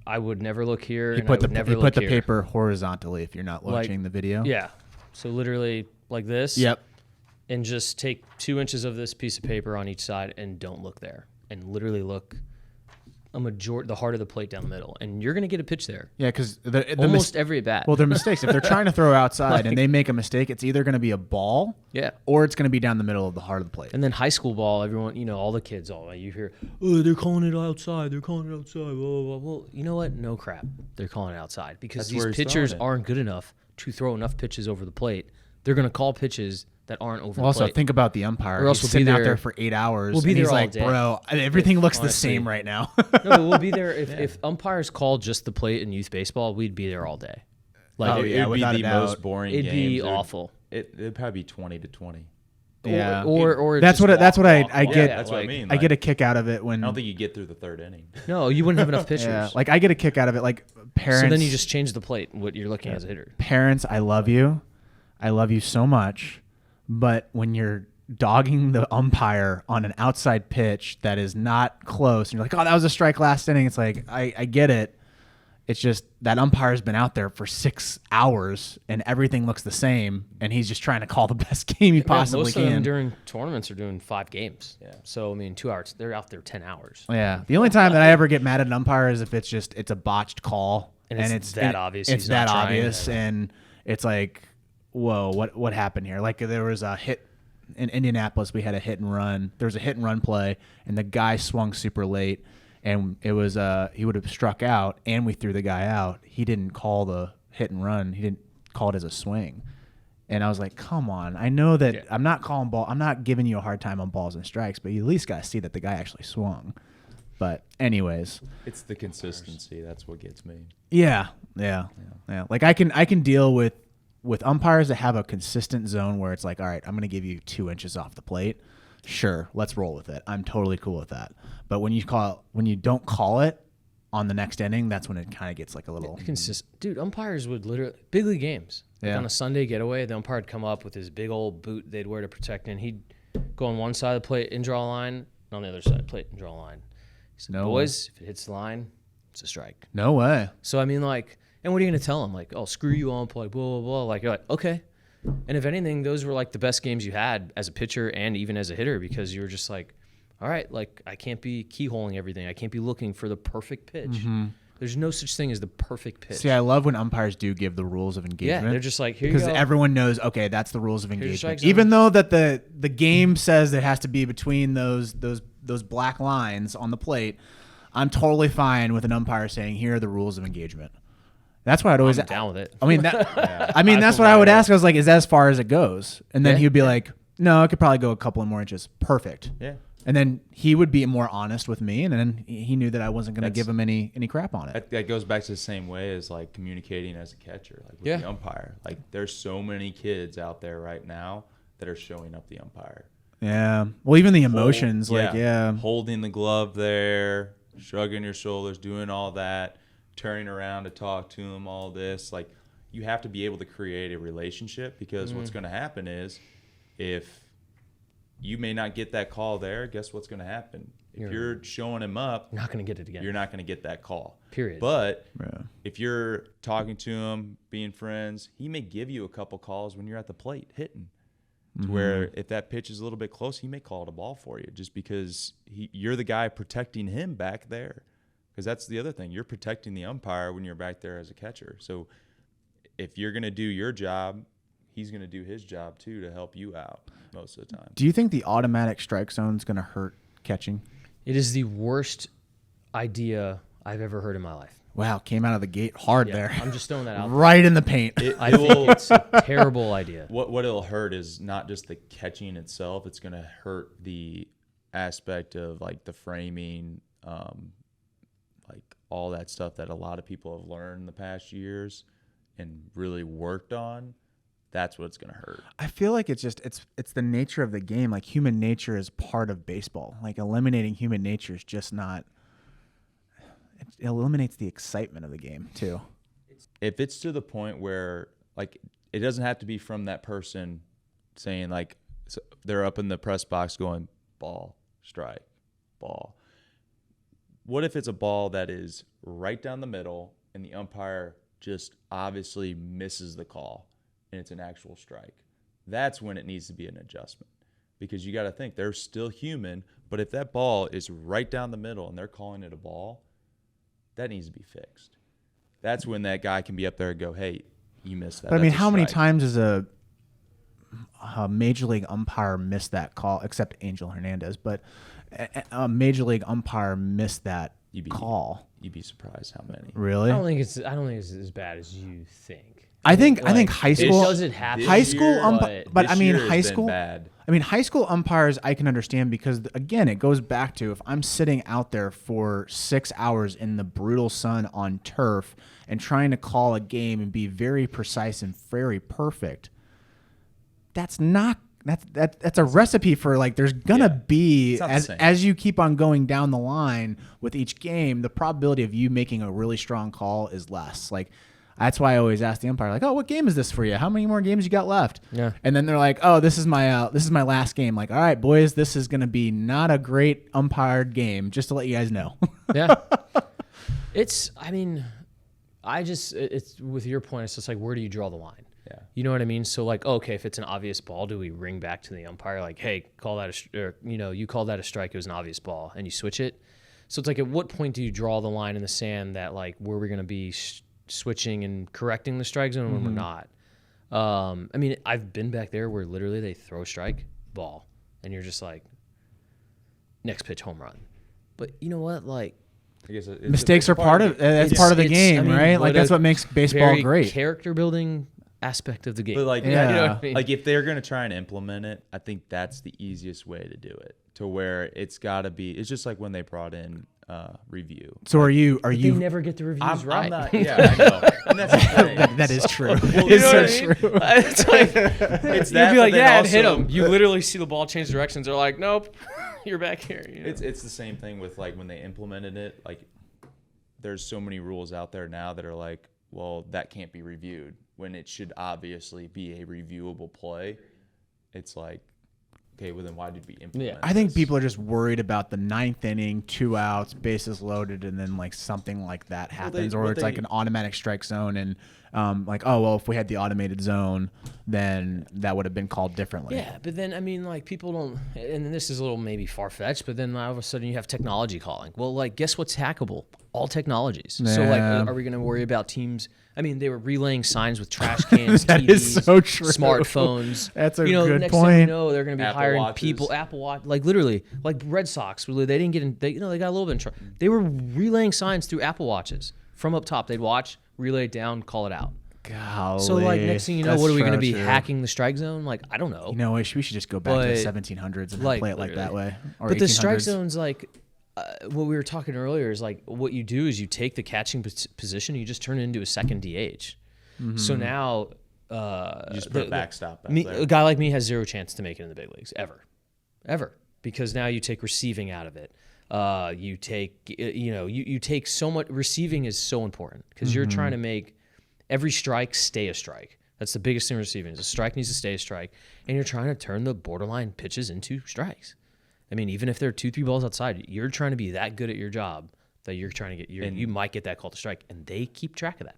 I would never look here. He and put I would the never he look put the here. paper horizontally. If you're not watching the video. Yeah. So literally like this. Yep. And just take 2 inches of this piece of paper on each side and don't look there. And literally look the heart of the plate down the middle, and you're gonna get a pitch there. Yeah, because Almost every at bat. Well, they're mistakes. If they're trying to throw outside and they make a mistake, it's either going to be a ball, Yeah. or it's going to be down the middle of the heart of the plate. And then high school ball, everyone, all the kids, you hear, oh, they're calling it outside. They're calling it outside. Blah, blah, blah. Well, you know what? No crap. They're calling it outside because That's where these he's pitchers throwing it. aren't good enough to throw enough pitches over the plate. They're going to call pitches that aren't over Also, the plate. think about the umpire. Or else He's we'll be sitting out there- there for 8 hours. we'll be and there he's all like, day. bro, everything looks the honestly- same right now. No, but we'll be there. If umpires called just the plate in youth baseball, we'd be there all day. Like, Oh, It yeah, would be without a the doubt. most boring it'd games. be awful. It'd probably be 20-20. Yeah. Or That's just what I Walk, get. walk. That's what I mean. I get a kick out of it when I don't think you get through the third inning. No, you wouldn't have enough pitchers. yeah, like I get a kick out of it. Like parents. So then you just change the plate, what you're looking as a hitter. Parents, I love you so much, but when you're dogging the umpire on an outside pitch that is not close, and you're like, oh, that was a strike last inning. It's like I get it. It's just that umpire's been out there for 6 hours and everything looks the same, and he's just trying to call the best game he possibly Most of them can. during tournaments are doing 5 games. Yeah. So 2 hours. They're out there 10 hours. Yeah. The only time that I ever get mad at an umpire is if it's a botched call And it's that obvious It's he's not that trying. obvious, and it's like, whoa, what happened here? Like there was a hit in Indianapolis. We had a hit and run. There was a hit and run play, and the guy swung super late, and it was he would have struck out, and we threw the guy out. He didn't call the hit and run. He didn't call it as a swing. And I was like, come on. I know that I'm not calling ball. I'm not giving you a hard time on balls and strikes, but you at least got to see that the guy actually swung. But anyways, It's the consistency. That's what gets me. yeah. Like I can deal with umpires that have a consistent zone where it's like, all right, I'm going to give you 2 inches off the plate. Sure, let's roll with it. I'm totally cool with that. But when you don't call it on the next inning, that's when it kind of gets like a little Dude, umpires would literally big league games. Like Yeah. on a Sunday getaway, the umpire would come up with his big old boot they'd wear to protect, and he'd go on one side of the plate and draw a line, and on the other side of the plate and draw a line. He said, No boys, if it hits the line, it's a strike. No way. So and what are you gonna tell him? Like, oh, screw you, ump, like blah blah blah. Like you're like, okay. And if anything, those were like the best games you had as a pitcher and even as a hitter, because you were just like, all right, like I can't be keyholing everything. I can't be looking for the perfect pitch. Mm-hmm. There's no such thing as the perfect pitch. See, I love when umpires do give the rules of engagement. Yeah, they're just like, here you go. because everyone knows, okay, that's the rules of your engagement. strike zone. Even though that the game says it has to be between those black lines on the plate, I'm totally fine with an umpire saying, here are the rules of engagement. That's why I'd always I'm down with it. I mean that's what I would ask. I was like, is that as far as it goes? And then Yeah. he would be like, no, it could probably go a couple of more inches. Perfect. Yeah. And then he would be more honest with me, and then he knew that I wasn't going to give him any crap on it. That goes back to the same way as like communicating as a catcher, like with Yeah. the umpire. Like there's so many kids out there right now that are showing up the umpire. Yeah. Well, even the emotions, holding the glove there, shrugging your shoulders, doing all that, turning around to talk to him, all this. Like you have to be able to create a relationship, because what's going to happen is if you may not get that call there, guess what's going to happen? If you're showing him up, You're not going to get it again. you're not going to get that call. Period. But Yeah. if you're talking to him, being friends, he may give you a couple calls when you're at the plate hitting. To where if that pitch is a little bit close, he may call it a ball for you, just because you're the guy protecting him back there. Because that's the other thing. You're protecting the umpire when you're back there as a catcher. So if you're going to do your job, he's going to do his job too to help you out most of the time. Do you think the automatic strike zone is going to hurt catching? It is the worst idea I've ever heard in my life. Wow, came out of the gate hard there. I'm just throwing that out there. Right in the paint. I think it's a terrible idea. What it'll hurt is not just the catching itself. It's going to hurt the aspect of like the framing, like all that stuff that a lot of people have learned in the past years and really worked on. That's what it's going to hurt. I feel like it's the nature of the game. Like human nature is part of baseball. Like eliminating human nature is just not it eliminates the excitement of the game too. If it's to the point where like it doesn't have to be from that person saying like so they're up in the press box going ball, strike, ball. What if it's a ball that is right down the middle and the umpire just obviously misses the call and it's an actual strike? That's when it needs to be an adjustment, because you got to think they're still human. But if that ball is right down the middle and they're calling it a ball, that needs to be fixed. That's when that guy can be up there and go, hey, you missed that. But I mean, That's a how many strike. times does a major league umpire miss that call, except Angel Hernandez, but a major league umpire missed that call? You'd be surprised how many. Really? I don't think it's as bad as you think. I think Like, high school It doesn't happen. high school year, but I this mean year has high been school bad. I mean high school umpires I can understand, because again it goes back to if I'm sitting out there for 6 hours in the brutal sun on turf and trying to call a game and be very precise and very perfect, that's a recipe for like there's gonna be It's not the same. as you keep on going down the line with each game, the probability of you making a really strong call is less. Like that's why I always ask the umpire, like, "Oh, what game is this for you? How many more games you got left?" Yeah. And then they're like, "Oh, this is my last game." Like, "All right, boys, this is gonna be not a great umpired game, just to let you guys know." Yeah. It's with your point, it's just like, where do you draw the line? Yeah. You know what I mean? So like, okay, if it's an obvious ball, do we ring back to the umpire like, hey, call that you call that a strike, it was an obvious ball, and you switch it? So it's like, at what point do you draw the line in the sand that like, where we're going to be switching and correcting the strike zone when we're not? I mean, I've been back there where literally they throw a strike, ball, and you're just like, next pitch, home run. But you know what? Like, I guess Mistakes are part of that's part of the game, right? Like that's what makes baseball very great. character building aspect of the game. But like, Yeah. You know what I mean? like if they're gonna try and implement it, I think that's the easiest way to do it. To where it's got to be. It's just like when they brought in review. So are you They never get the reviews right. I'm not. Yeah, I know. And that's the thing. that is true. You It's know so what I mean? true. It's like, It's you'd that, be but like, then yeah, and hit also- him. You literally see the ball change directions. They're like, nope, you're back here. You know? It's the same thing with like when they implemented it. Like, there's so many rules out there now that are like, well, that can't be reviewed when it should obviously be a reviewable play. It's like, okay, well then why did we implement? I think this? people are just worried about the ninth inning, 2 outs, bases loaded, and then like something like that happens, or what it's like they- an automatic strike zone, and like, oh well, if we had the automated zone, then that would have been called differently. Yeah, but then, I mean, like, people don't, and this is a little maybe far-fetched, but then all of a sudden you have technology calling. Well, like, guess what's hackable? All technologies. So, like, Yeah. are we going to worry about teams? I mean, they were relaying signs with trash cans, That TVs, is so true. smartphones. That's a you know, good next thing you point. know, they're going to be Apple hiring Watches. people, Apple Watch, like, literally, like Red Sox, really, they didn't get in, they got a little bit in trouble. They were relaying signs through Apple Watches from up top. They'd watch, relay it down, call it out. Golly. So, like, next thing you know, That's what are we going to so be true. hacking the strike zone? Like, I don't know. You know, we should just go back to the But, 1700s and like, play it like that way. Or But the strike 1800s. zone's like, what we were talking earlier is like, what you do is you take the catching position, you just turn it into a second DH. So now, You just put a backstop back there. a guy like me has zero chance to make it in the big leagues ever, because now you take receiving out of it. You take, you take so much. Receiving is so important because you're trying to make every strike stay a strike. That's the biggest thing receiving is a strike needs to stay a strike, and you're trying to turn the borderline pitches into strikes. I mean, even if they're 2-3 balls outside, you're trying to be that good at your job that you're trying to get. You might get that call to strike, and they keep track of that.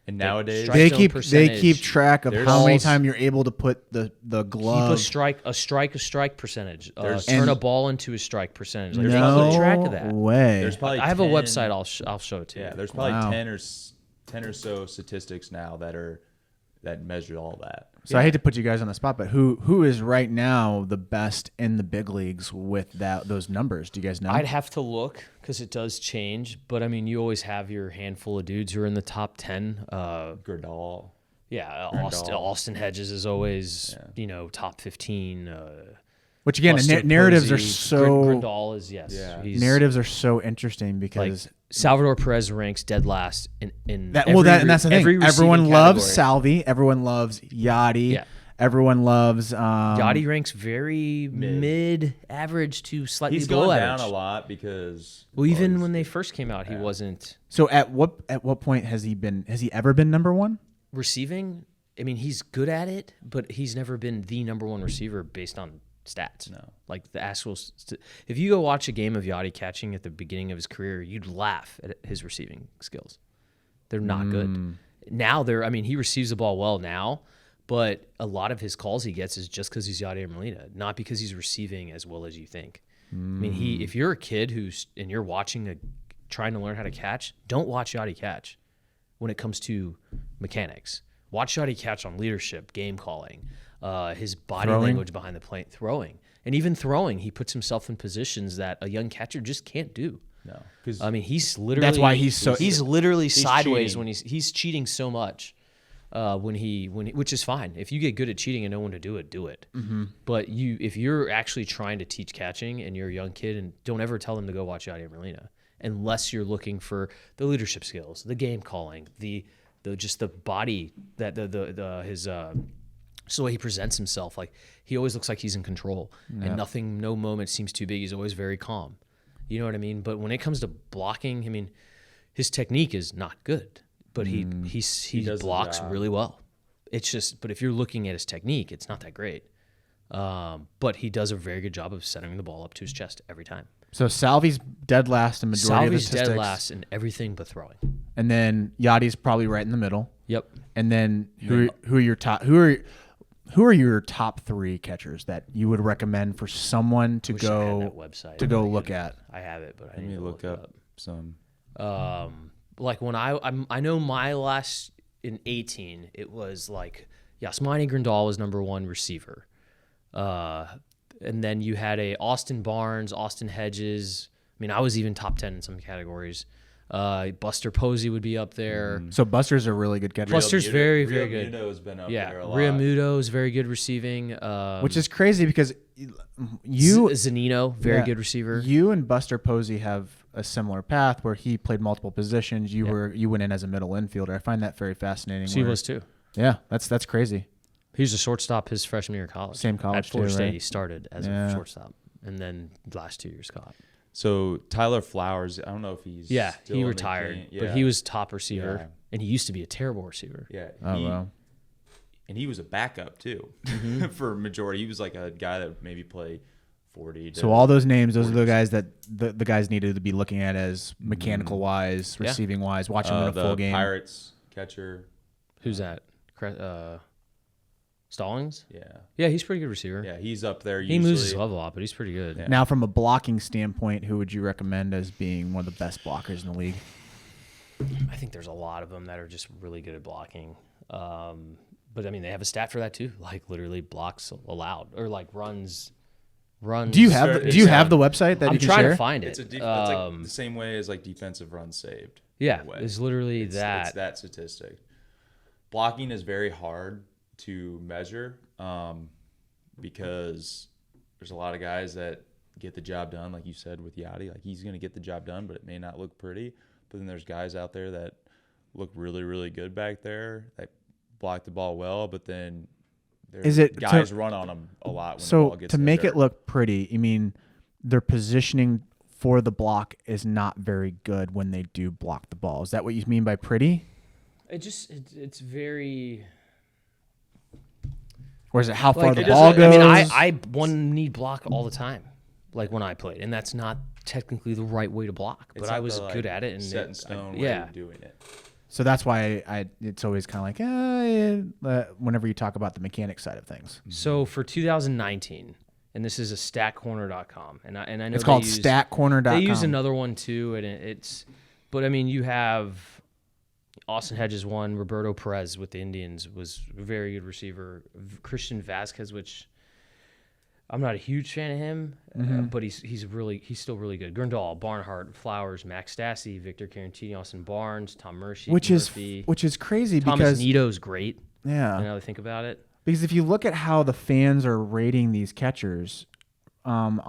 And nowadays, strike they zone keep percentage. track of There's how many balls- times you're able to put the glove. Keep a strike percentage. There's- Turn And- a ball into a strike percentage. Like, they no keep track of that. way. there's probably I have a 10 website. I'll show it to you. Yeah, there's probably Wow. 10 or so statistics now that measure all that. So I hate to put you guys on the spot, but who is right now the best in the big leagues with those numbers? Do you guys know? I'd have to look because it does change. But I mean, you always have your handful of dudes who are in the top 10. Gerdall. Yeah, Grandal. Austin Hedges is always top 15. Which again, Buster narratives are Posey, so Grandal is Yeah. he's- narratives are so interesting like because Salvador Perez ranks dead last in and that's the every thing. Everyone receiving loves category. Salvi, everyone loves Yachty, Yeah. Everyone loves. Yachty ranks very mid-average to slightly He's below gone average. down a lot because Even when they first came out, he wasn't So at what point has he been? Has he ever been number one? receiving. I mean, he's good at it, but he's never been the number one receiver based on stats. No. Like the actual. If you go watch a game of Yachty catching at the beginning of his career, you'd laugh at his receiving skills. They're not good. Now I mean, he receives the ball well now, but a lot of his calls he gets is just because he's Yadier Molina, not because he's receiving as well as you think. I mean, if you're a kid and you're watching trying to learn how to catch, don't watch Yachty catch when it comes to mechanics. Watch Yachty catch on leadership, game calling, his body language behind the plate, throwing. And even throwing, he puts himself in positions that a young catcher just can't do. No, because I mean, he's literally. That's why he's literally sideways cheating. when he's cheating so much. Which is fine. If you get good at cheating and know when to do it, do it. But if you're actually trying to teach catching and you're a young kid, and don't ever tell them to go watch Yadier Molina unless you're looking for the leadership skills, the game calling, the body that so the way he presents himself. Like he always looks like he's in control, and no moment seems too big. He's always very calm. You know what I mean? But when it comes to blocking, I mean, his technique is not good, but he does the blocks job. really well. It's just, but if you're looking at his technique, it's not that great. But he does a very good job of setting the ball up to his chest every time. So Salvi's dead last in majority of the Salvi's statistics. dead last in everything but throwing. And then Yachty's probably right in the middle. Yep. And then who are your top three catchers that you would recommend for someone to Wish I had that go website. to go look at? I have it, but I let need me to look up some. Like when I know my last in 18, it was like Yasmani Grandal was number one receiver. And then you had Austin Barnes, Austin Hedges. I mean, I was even top 10 in some categories. Buster Posey would be up there. So Buster's a really good catcher. Buster's very, very good. Muto's been up Yeah, there a lot. Ria Muto is very good receiving. Which is crazy because you Zanino, very Yeah. good receiver. You and Buster Posey have a similar path where he played multiple positions. You went in as a middle infielder. I find that very fascinating. So he where- was too. Yeah, that's crazy. He was a shortstop his freshman year of college. Same college At Florida too, State, right? he started as Yeah. a shortstop, and then the last 2 years caught. So Tyler Flowers, I don't know if he's Yeah, still he in the retired, game. but he was top receiver, Yeah. and he used to be a terrible receiver. Yeah. Oh wow. And he was a backup too for majority. He was like a guy that would maybe play 40. So all those names, those are the guys that the guys needed to be looking at as mechanical wise, Yeah. receiving wise, watching them in a the full game. Pirates catcher. Who's that? Stallings? Yeah. Yeah, he's a pretty good receiver. Yeah, he's up there. He moves his glove a lot, but he's pretty good. Yeah. Now, from a blocking standpoint, who would you recommend as being one of the best blockers in the league? I think there's a lot of them that are just really good at blocking. But I mean, they have a stat for that too, like literally blocks allowed or like runs. Do you have the website that I'm you can trying share? to find it. It's like the same way as like defensive runs saved. Yeah, in a way. it's literally It's that statistic. Blocking is very hard to measure because there's a lot of guys that get the job done, like you said with Yachty. Like he's going to get the job done, but it may not look pretty. But then there's guys out there that look really, really good back there that block the ball well, but then guys run on them a lot when the ball So gets to in the make dirt. it look pretty, you mean their positioning for the block is not very good when they do block the ball. Is that what you mean by pretty? It's very. Or is it how far Like, the it ball doesn't- goes? I mean, I one knee block all the time, like when I played, and that's not technically the right way to block, It's but not I was the, like, good at it and set in stone way yeah. of doing it. So that's why it's always kind of like whenever you talk about the mechanics side of things. So for 2019, and this is a statcorner.com, and I know It's called statcorner.com. statcorner.com. They use another one too, and but I mean, you have Austin Hedges won. Roberto Perez with the Indians was a very good receiver. Christian Vasquez, which I'm not a huge fan of him, but he's still really good. Grandal, Barnhart, Flowers, Max Stassi, Victor Carantini, Austin Barnes, Tom Murphy, which is crazy Thomas because Nito's great. yeah, Now that I think about it. because if you look at how the fans are rating these catchers, I'm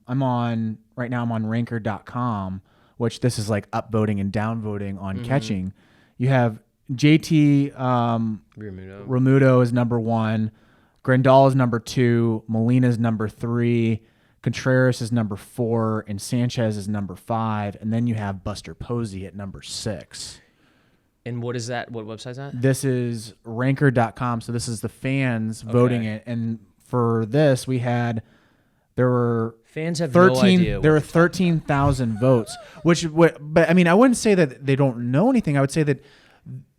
on right now. I'm on ranker.com, which this is like upvoting and downvoting on catching. You have JT Realmuto. Realmuto is number one. Grandal is number 2. Molina is number 3. Contreras is number 4. And Sanchez is number 5. And then you have Buster Posey at number 6. And what is that? What website's that? This is ranker.com. So this is the fans voting it. And for this, there were Fans have 13, no idea. There were 13,000 votes, but I mean, I wouldn't say that they don't know anything. I would say that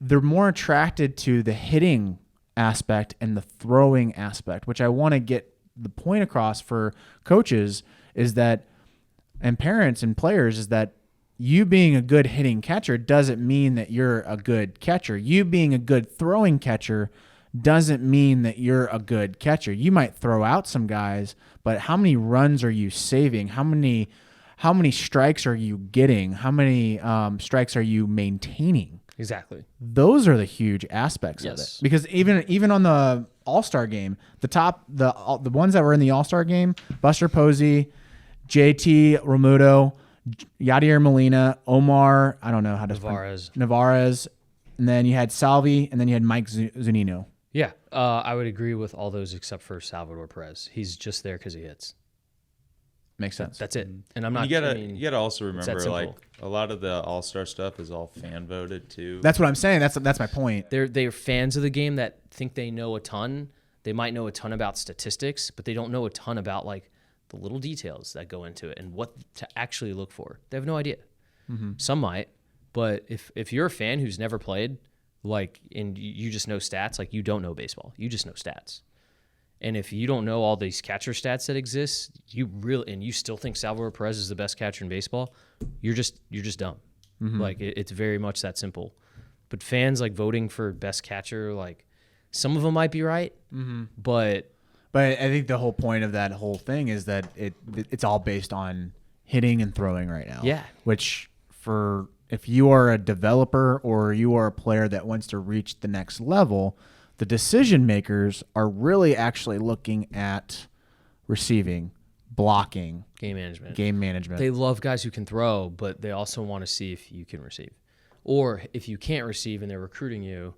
they're more attracted to the hitting aspect and the throwing aspect, which I want to get the point across for coaches is that, and parents and players, is that you being a good hitting catcher doesn't mean that you're a good catcher. You being a good throwing catcher doesn't mean that you're a good catcher. You might throw out some guys, but how many runs are you saving? How many strikes are you getting? How many strikes are you maintaining? Exactly. Those are the huge aspects of it. Because even on the All-Star game, the ones that were in the All-Star game, Buster Posey, JT Realmuto, Yadier Molina, Omar, I don't know how to Narvaez, and then you had Salvi, and then you had Mike Zunino. Yeah, I would agree with all those except for Salvador Perez. He's just there because he hits. Makes sense. That's it. And I'm not. You gotta also remember, like, simple. a lot of the All-Star stuff is all fan voted too. That's what I'm saying. That's my point. They're fans of the game that think they know a ton. They might know a ton about statistics, but they don't know a ton about like the little details that go into it and what to actually look for. They have no idea. Mm-hmm. Some might, but if you're a fan who's never played, like, and you just know stats, like, you don't know baseball. You just know stats. And if you don't know all these catcher stats that exist, and you still think Salvador Perez is the best catcher in baseball, you're just dumb. Mm-hmm. Like, it's very much that simple. But fans, like, voting for best catcher, like, some of them might be right, but I think the whole point of that whole thing is that it's all based on hitting and throwing right now. Yeah. Which if you are a developer or you are a player that wants to reach the next level, the decision makers are really actually looking at receiving, blocking, game management. They love guys who can throw, but they also want to see if you can receive. Or if you can't receive and they're recruiting you,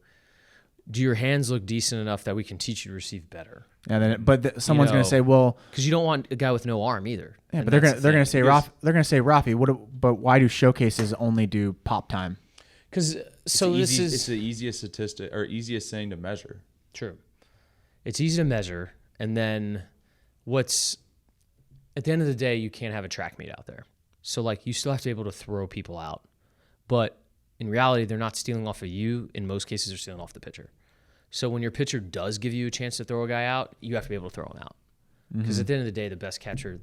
do your hands look decent enough that we can teach you to receive better? And then, someone's going to say, well, because you don't want a guy with no arm either. Yeah, but they're going to say, Rafi, but why do showcases only do pop time? Because it's the easiest statistic or easiest thing to measure. True. It's easy to measure, and then at the end of the day, you can't have a track meet out there. So like, you still have to be able to throw people out, but in reality, they're not stealing off of you. In most cases, they're stealing off the pitcher. So when your pitcher does give you a chance to throw a guy out, you have to be able to throw him out. Because at the end of the day, the best catcher,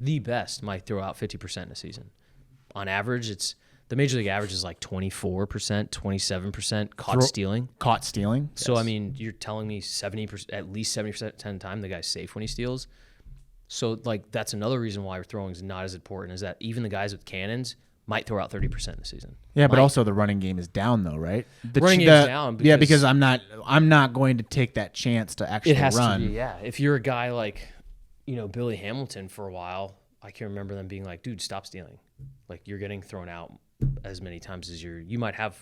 might throw out 50% in a season. On average, the major league average is like 24%, 27% caught stealing. Caught stealing. So, yes. I mean, you're telling me at least 70% of the time the guy's safe when he steals. So, like, that's another reason why throwing is not as important, is that even the guys with cannons might throw out 30% in the season. Yeah, but also the running game is down, though, right? The running game is down. Because I'm not going to take that chance to actually run. It has to be, yeah. If you're a guy like, Billy Hamilton for a while, I can remember them being like, dude, stop stealing. Like, you're getting thrown out as many times as you might have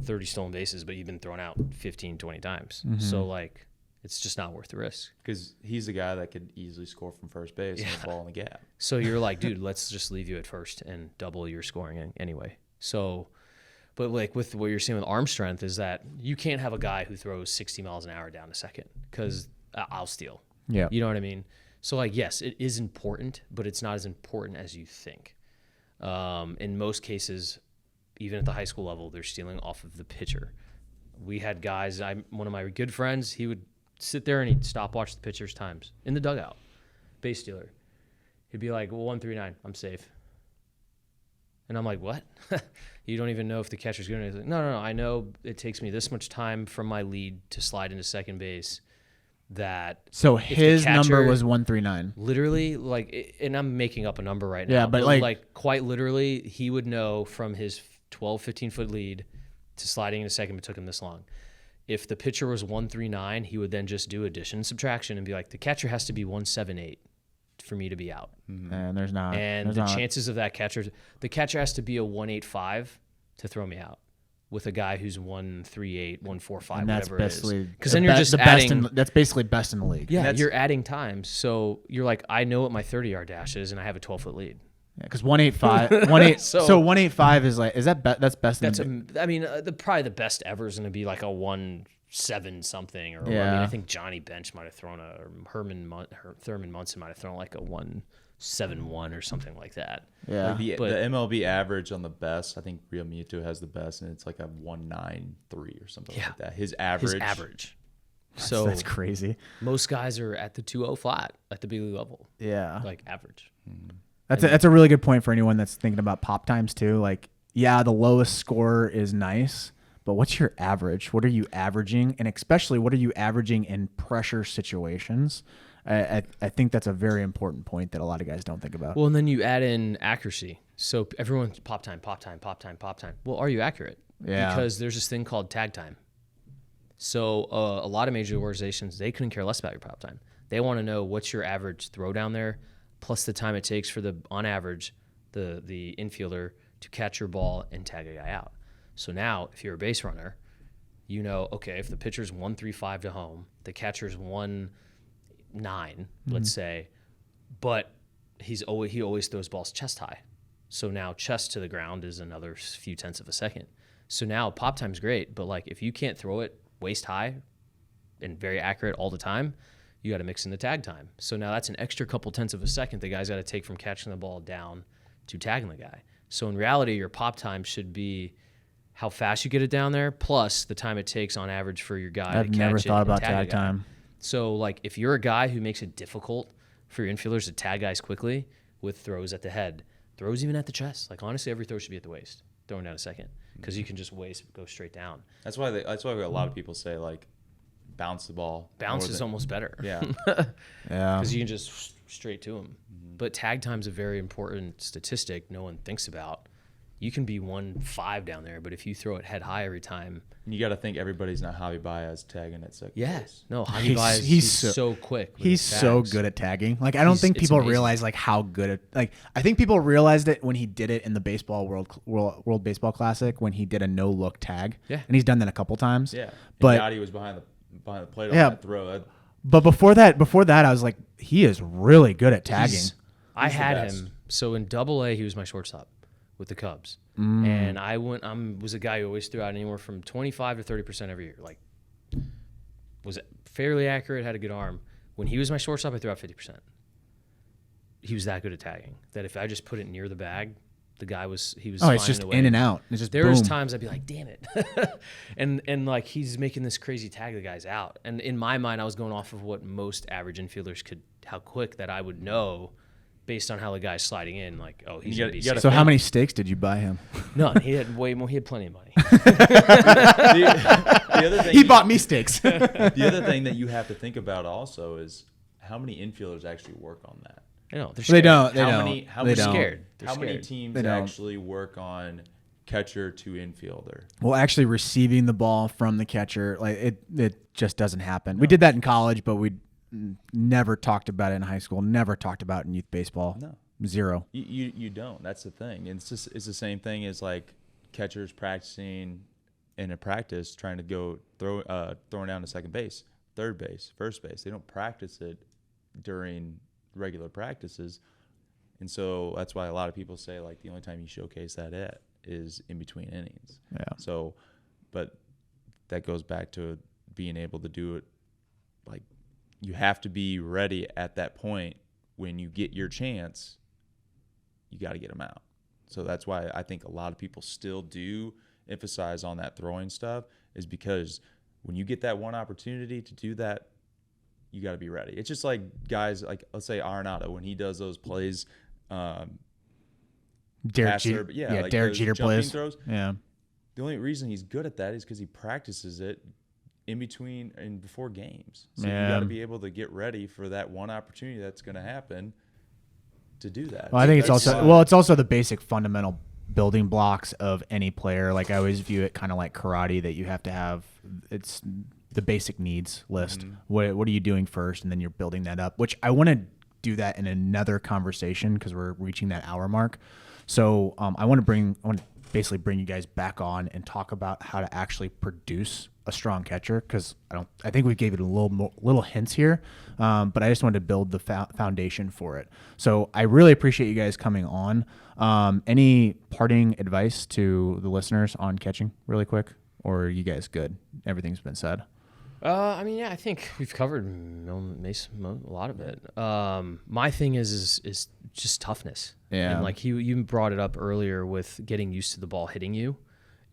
30 stolen bases, but you've been thrown out 15, 20 times. Mm-hmm. So, like, it's just not worth the risk. Because he's a guy that could easily score from first base and the ball in the gap. So you're like, dude, let's just leave you at first and double your scoring anyway. So, but like with what you're seeing with arm strength is that you can't have a guy who throws 60 miles an hour down to second because I'll steal. Yeah. You know what I mean? So like, yes, it is important, but it's not as important as you think. In most cases, even at the high school level, they're stealing off of the pitcher. We had guys, one of my good friends, he would sit there and he'd stopwatch the pitcher's times in the dugout, base stealer. He'd be like, well, 139, I'm safe. And I'm like, what? You don't even know if the catcher's going to. He's like, no, I know it takes me this much time from my lead to slide into second base. So his number was 139. Literally, like, and I'm making up a number right now. Yeah, but like quite literally, he would know from his 12, 15-foot lead to sliding into second, it took him this long. If the pitcher was 139, he would then just do addition, subtraction, and be like, the catcher has to be 178 for me to be out. And there's not. And the chances of the catcher has to be a 185 to throw me out. with a guy who's 138, 145, And that's whatever it is. basically Because then you're just adding. that's basically best in the league. Yeah, you're adding times. So you're like, I know what my 30-yard dash is, and I have a 12-foot lead. Because 185, so 185 is like, that's best. That's probably the best ever is going to be like a 1.7 something, or I mean, Yeah. I think Johnny Bench might have thrown Thurman Munson might have thrown like a 1.71 or something like that. Yeah. Like the But- MLB average on the best, I think Real Muto has the best, and it's like a 193 or something like that. His average. So That's crazy. most guys are at the 2.0 flat at the big league level, Yeah. like average. That's a really good point for anyone that's thinking about pop times too. Like, yeah, the lowest score is nice, but what's your average? What are you averaging? And especially, what are you averaging in pressure situations? I think that's a very important point that a lot of guys don't think about. Well, and then you add in accuracy. So everyone's pop time. Well, are you accurate? Yeah. Because there's this thing called tag time. So a lot of major organizations, they couldn't care less about your pop time. They want to know what's your average throw down there, plus the time it takes for on average, the infielder to catch your ball and tag a guy out. So now, if you're a base runner, you know, okay, if the pitcher's 135 to home, the catcher's 1.9, let's say, but he always throws balls chest high. So now chest to the ground is another few tenths of a second. So now pop time's great, but like if you can't throw it waist high and very accurate all the time, you got to mix in the tag time. So now that's an extra couple tenths of a second the guy's got to take from catching the ball down to tagging the guy. So in reality, your pop time should be how fast you get it down there, plus the time it takes on average for your guy I've to catch never it thought and about tag a tag guy. time. So like if you're a guy who makes it difficult for your infielders to tag guys quickly with throws at the head, throws even at the chest, like honestly every throw should be at the waist, throwing down a second, because you can just go straight down. That's why a lot of people say like bounce the ball. Bounce more is than- almost better. Yeah. Yeah. Because you can just straight to them. But tag time's a very important statistic no one thinks about. You can be 1.5 down there, but if you throw it head high every time, You got to think everybody's not Javi Baez tagging at second yeah, base. no, Javi He's- Baez, he's he's so- so quick. with He's his so tags. good at tagging. Like, I don't think it's people amazing. realize like how good at, like, I think people realized it when he did it in the baseball World Baseball Classic, when he did a no look tag. Yeah. And he's done that a couple times. Yeah. But Yachty was behind the plate on Yeah. that throw. But before that, I was like, he is really good at tagging. I He's the had best. him. So in Double-A, he was my shortstop with the Cubs, and I was a guy who always threw out anywhere from 25 to 30% every year. Like, was fairly accurate, had a good arm. When he was my shortstop, I threw out 50%. He was that good at tagging that if I just put it near the bag, he was. Oh, it's finding just a way. in and out. It's just There boom. was times I'd be like, damn it. and like he's making this crazy tag the guy's out. And in my mind, I was going off of what most average infielders how quick that I would know based on how the guy's sliding in. Like, oh, he's You going to be gotta So safe. how many steaks did you buy him? None. He had way more. He had plenty of money. The other thing He bought me steaks. the other thing that you have to think about also is how many infielders actually work on that. I know. They're They scared. don't. They how don't. many? How They many? don't. Scared. They're How many scared. teams They don't. actually work on catcher to infielder? Well, actually receiving the ball from the catcher, like it just doesn't happen. We did that in college, but we never talked about it in high school. Never talked about it in youth baseball. No. Zero. You don't. That's the thing. And it's the same thing as like catchers practicing in a practice trying to go throwing down to second base, third base, first base. They don't practice it during regular practices. And so that's why a lot of people say like the only time you showcase that is in between innings. Yeah. So, but that goes back to being able to do it. Like you have to be ready at that point when you get your chance. You got to get them out. So that's why I think a lot of people still do emphasize on that throwing stuff, is because when you get that one opportunity to do that, you got to be ready. It's just like guys like, let's say Arenado, when he does those plays, Derek pass Jeter, there, yeah, like Derek those Jeter jumping plays. throws. Yeah. The only reason he's good at that is because he practices it in between and before games. So you Yeah. got to be able to get ready for that one opportunity that's going to happen to do that. Well, I think it's That's also why- it's also the basic fundamental building blocks of any player. Like I always view it kind of like karate, that you have to have. It's the basic needs list. Mm-hmm. What are you doing first, and then you're building that up. Which I want to do that in another conversation because we're reaching that hour mark. So I want to basically bring you guys back on and talk about how to actually produce a strong catcher, because I think we gave it a little hints here, but I just wanted to build the foundation for it. So I really appreciate you guys coming on. Any parting advice to the listeners on catching, really quick, or are you guys good? Everything's been said. I mean, yeah, I think we've covered a lot of it. My thing is just toughness. Yeah. And like you brought it up earlier with getting used to the ball hitting you.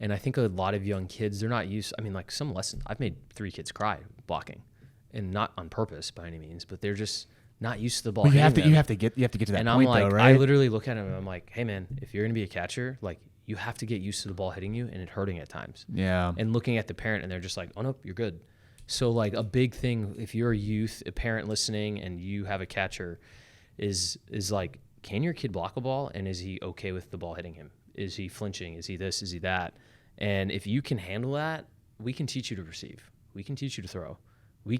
And I think a lot of young kids, they're not used. I mean, like some lessons, I've made 3 kids cry blocking, and not on purpose by any means, but they're just not used to the ball. Well, you have hitting to them. get to that And point, I'm like, though, right? I literally look at him and I'm like, hey man, if you're gonna be a catcher, like you have to get used to the ball hitting you and it hurting at times. Yeah. And looking at the parent and they're just like, oh no, you're good. So like a big thing, if you're a parent listening and you have a catcher, is like, can your kid block a ball, and is he okay with the ball hitting him? Is he flinching? Is he this? Is he that? And if you can handle that, we can teach you to receive. We can teach you to throw. You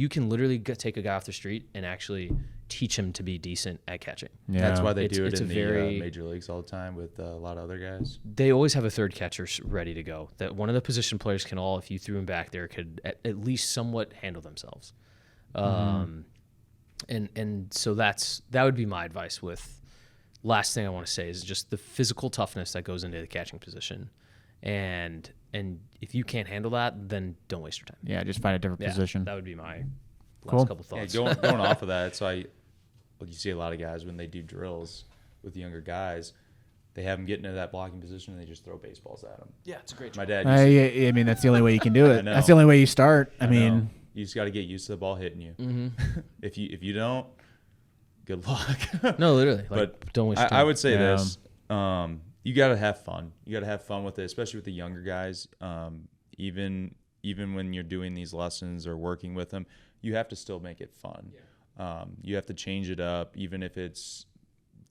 can literally take a guy off the street and actually teach him to be decent at catching. Yeah. That's why they do it it's in a the very- major leagues all the time with a lot of other guys. They always have a third catcher ready to go. That one of the position players can if you threw him back there, could at least somewhat handle themselves. And so that would be my advice. With last thing I want to say is just the physical toughness that goes into the catching position. And if you can't handle that, then don't waste your time. Yeah, just find a different position. That would be my last Cool. couple Yeah, thoughts. going off of that, so you see a lot of guys when they do drills with younger guys, they have them get into that blocking position and they just throw baseballs at them. Yeah, it's a great My job. dad used to, I mean, that's the only way you can do I it. know. That's the only way you start. I mean, know. You just got to get used to the ball hitting you. Mm-hmm. If you don't, good luck. No, literally. But don't waste your time. I would say Yeah. this: you got to have fun. You got to have fun with it, especially with the younger guys. Even when you're doing these lessons or working with them, you have to still make it fun. Yeah. You have to change it up, even if it's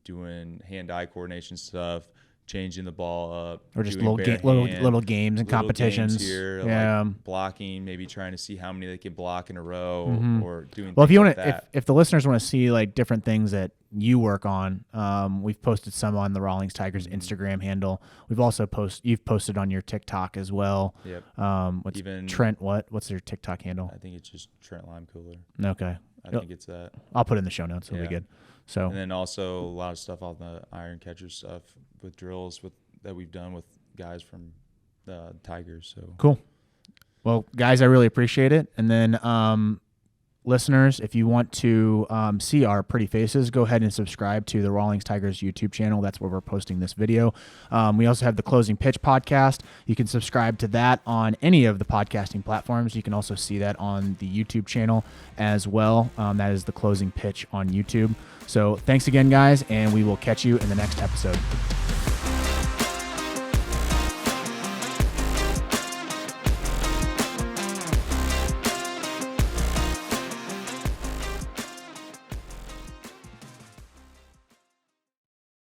doing hand-eye coordination stuff, changing the ball up, or just doing little bare hand, little games and little competitions. games here, Yeah. like blocking, maybe trying to see how many they can block in a row, or doing. Well, if you want want to, if the listeners want to see like different things that you work on, we've posted some on the Rawlings Tigers Instagram handle. We've also you've posted on your TikTok as well. Yep. What's Even Trent? What's their TikTok handle? I think it's just Trent Leimkuehler. Okay, I think it's that. I'll put it in the show notes. It'll be Yeah. good. So And then also a lot of stuff on the iron catcher stuff with drills that we've done with guys from the Tigers. So cool. Well, guys, I really appreciate it. And then listeners, if you want to see our pretty faces, go ahead and subscribe to the Rawlings Tigers YouTube channel. That's where we're posting this video. We also have the Closing Pitch podcast. You can subscribe to that on any of the podcasting platforms. You can also see that on the YouTube channel as well. That is the Closing Pitch on YouTube. So thanks again, guys, and we will catch you in the next episode.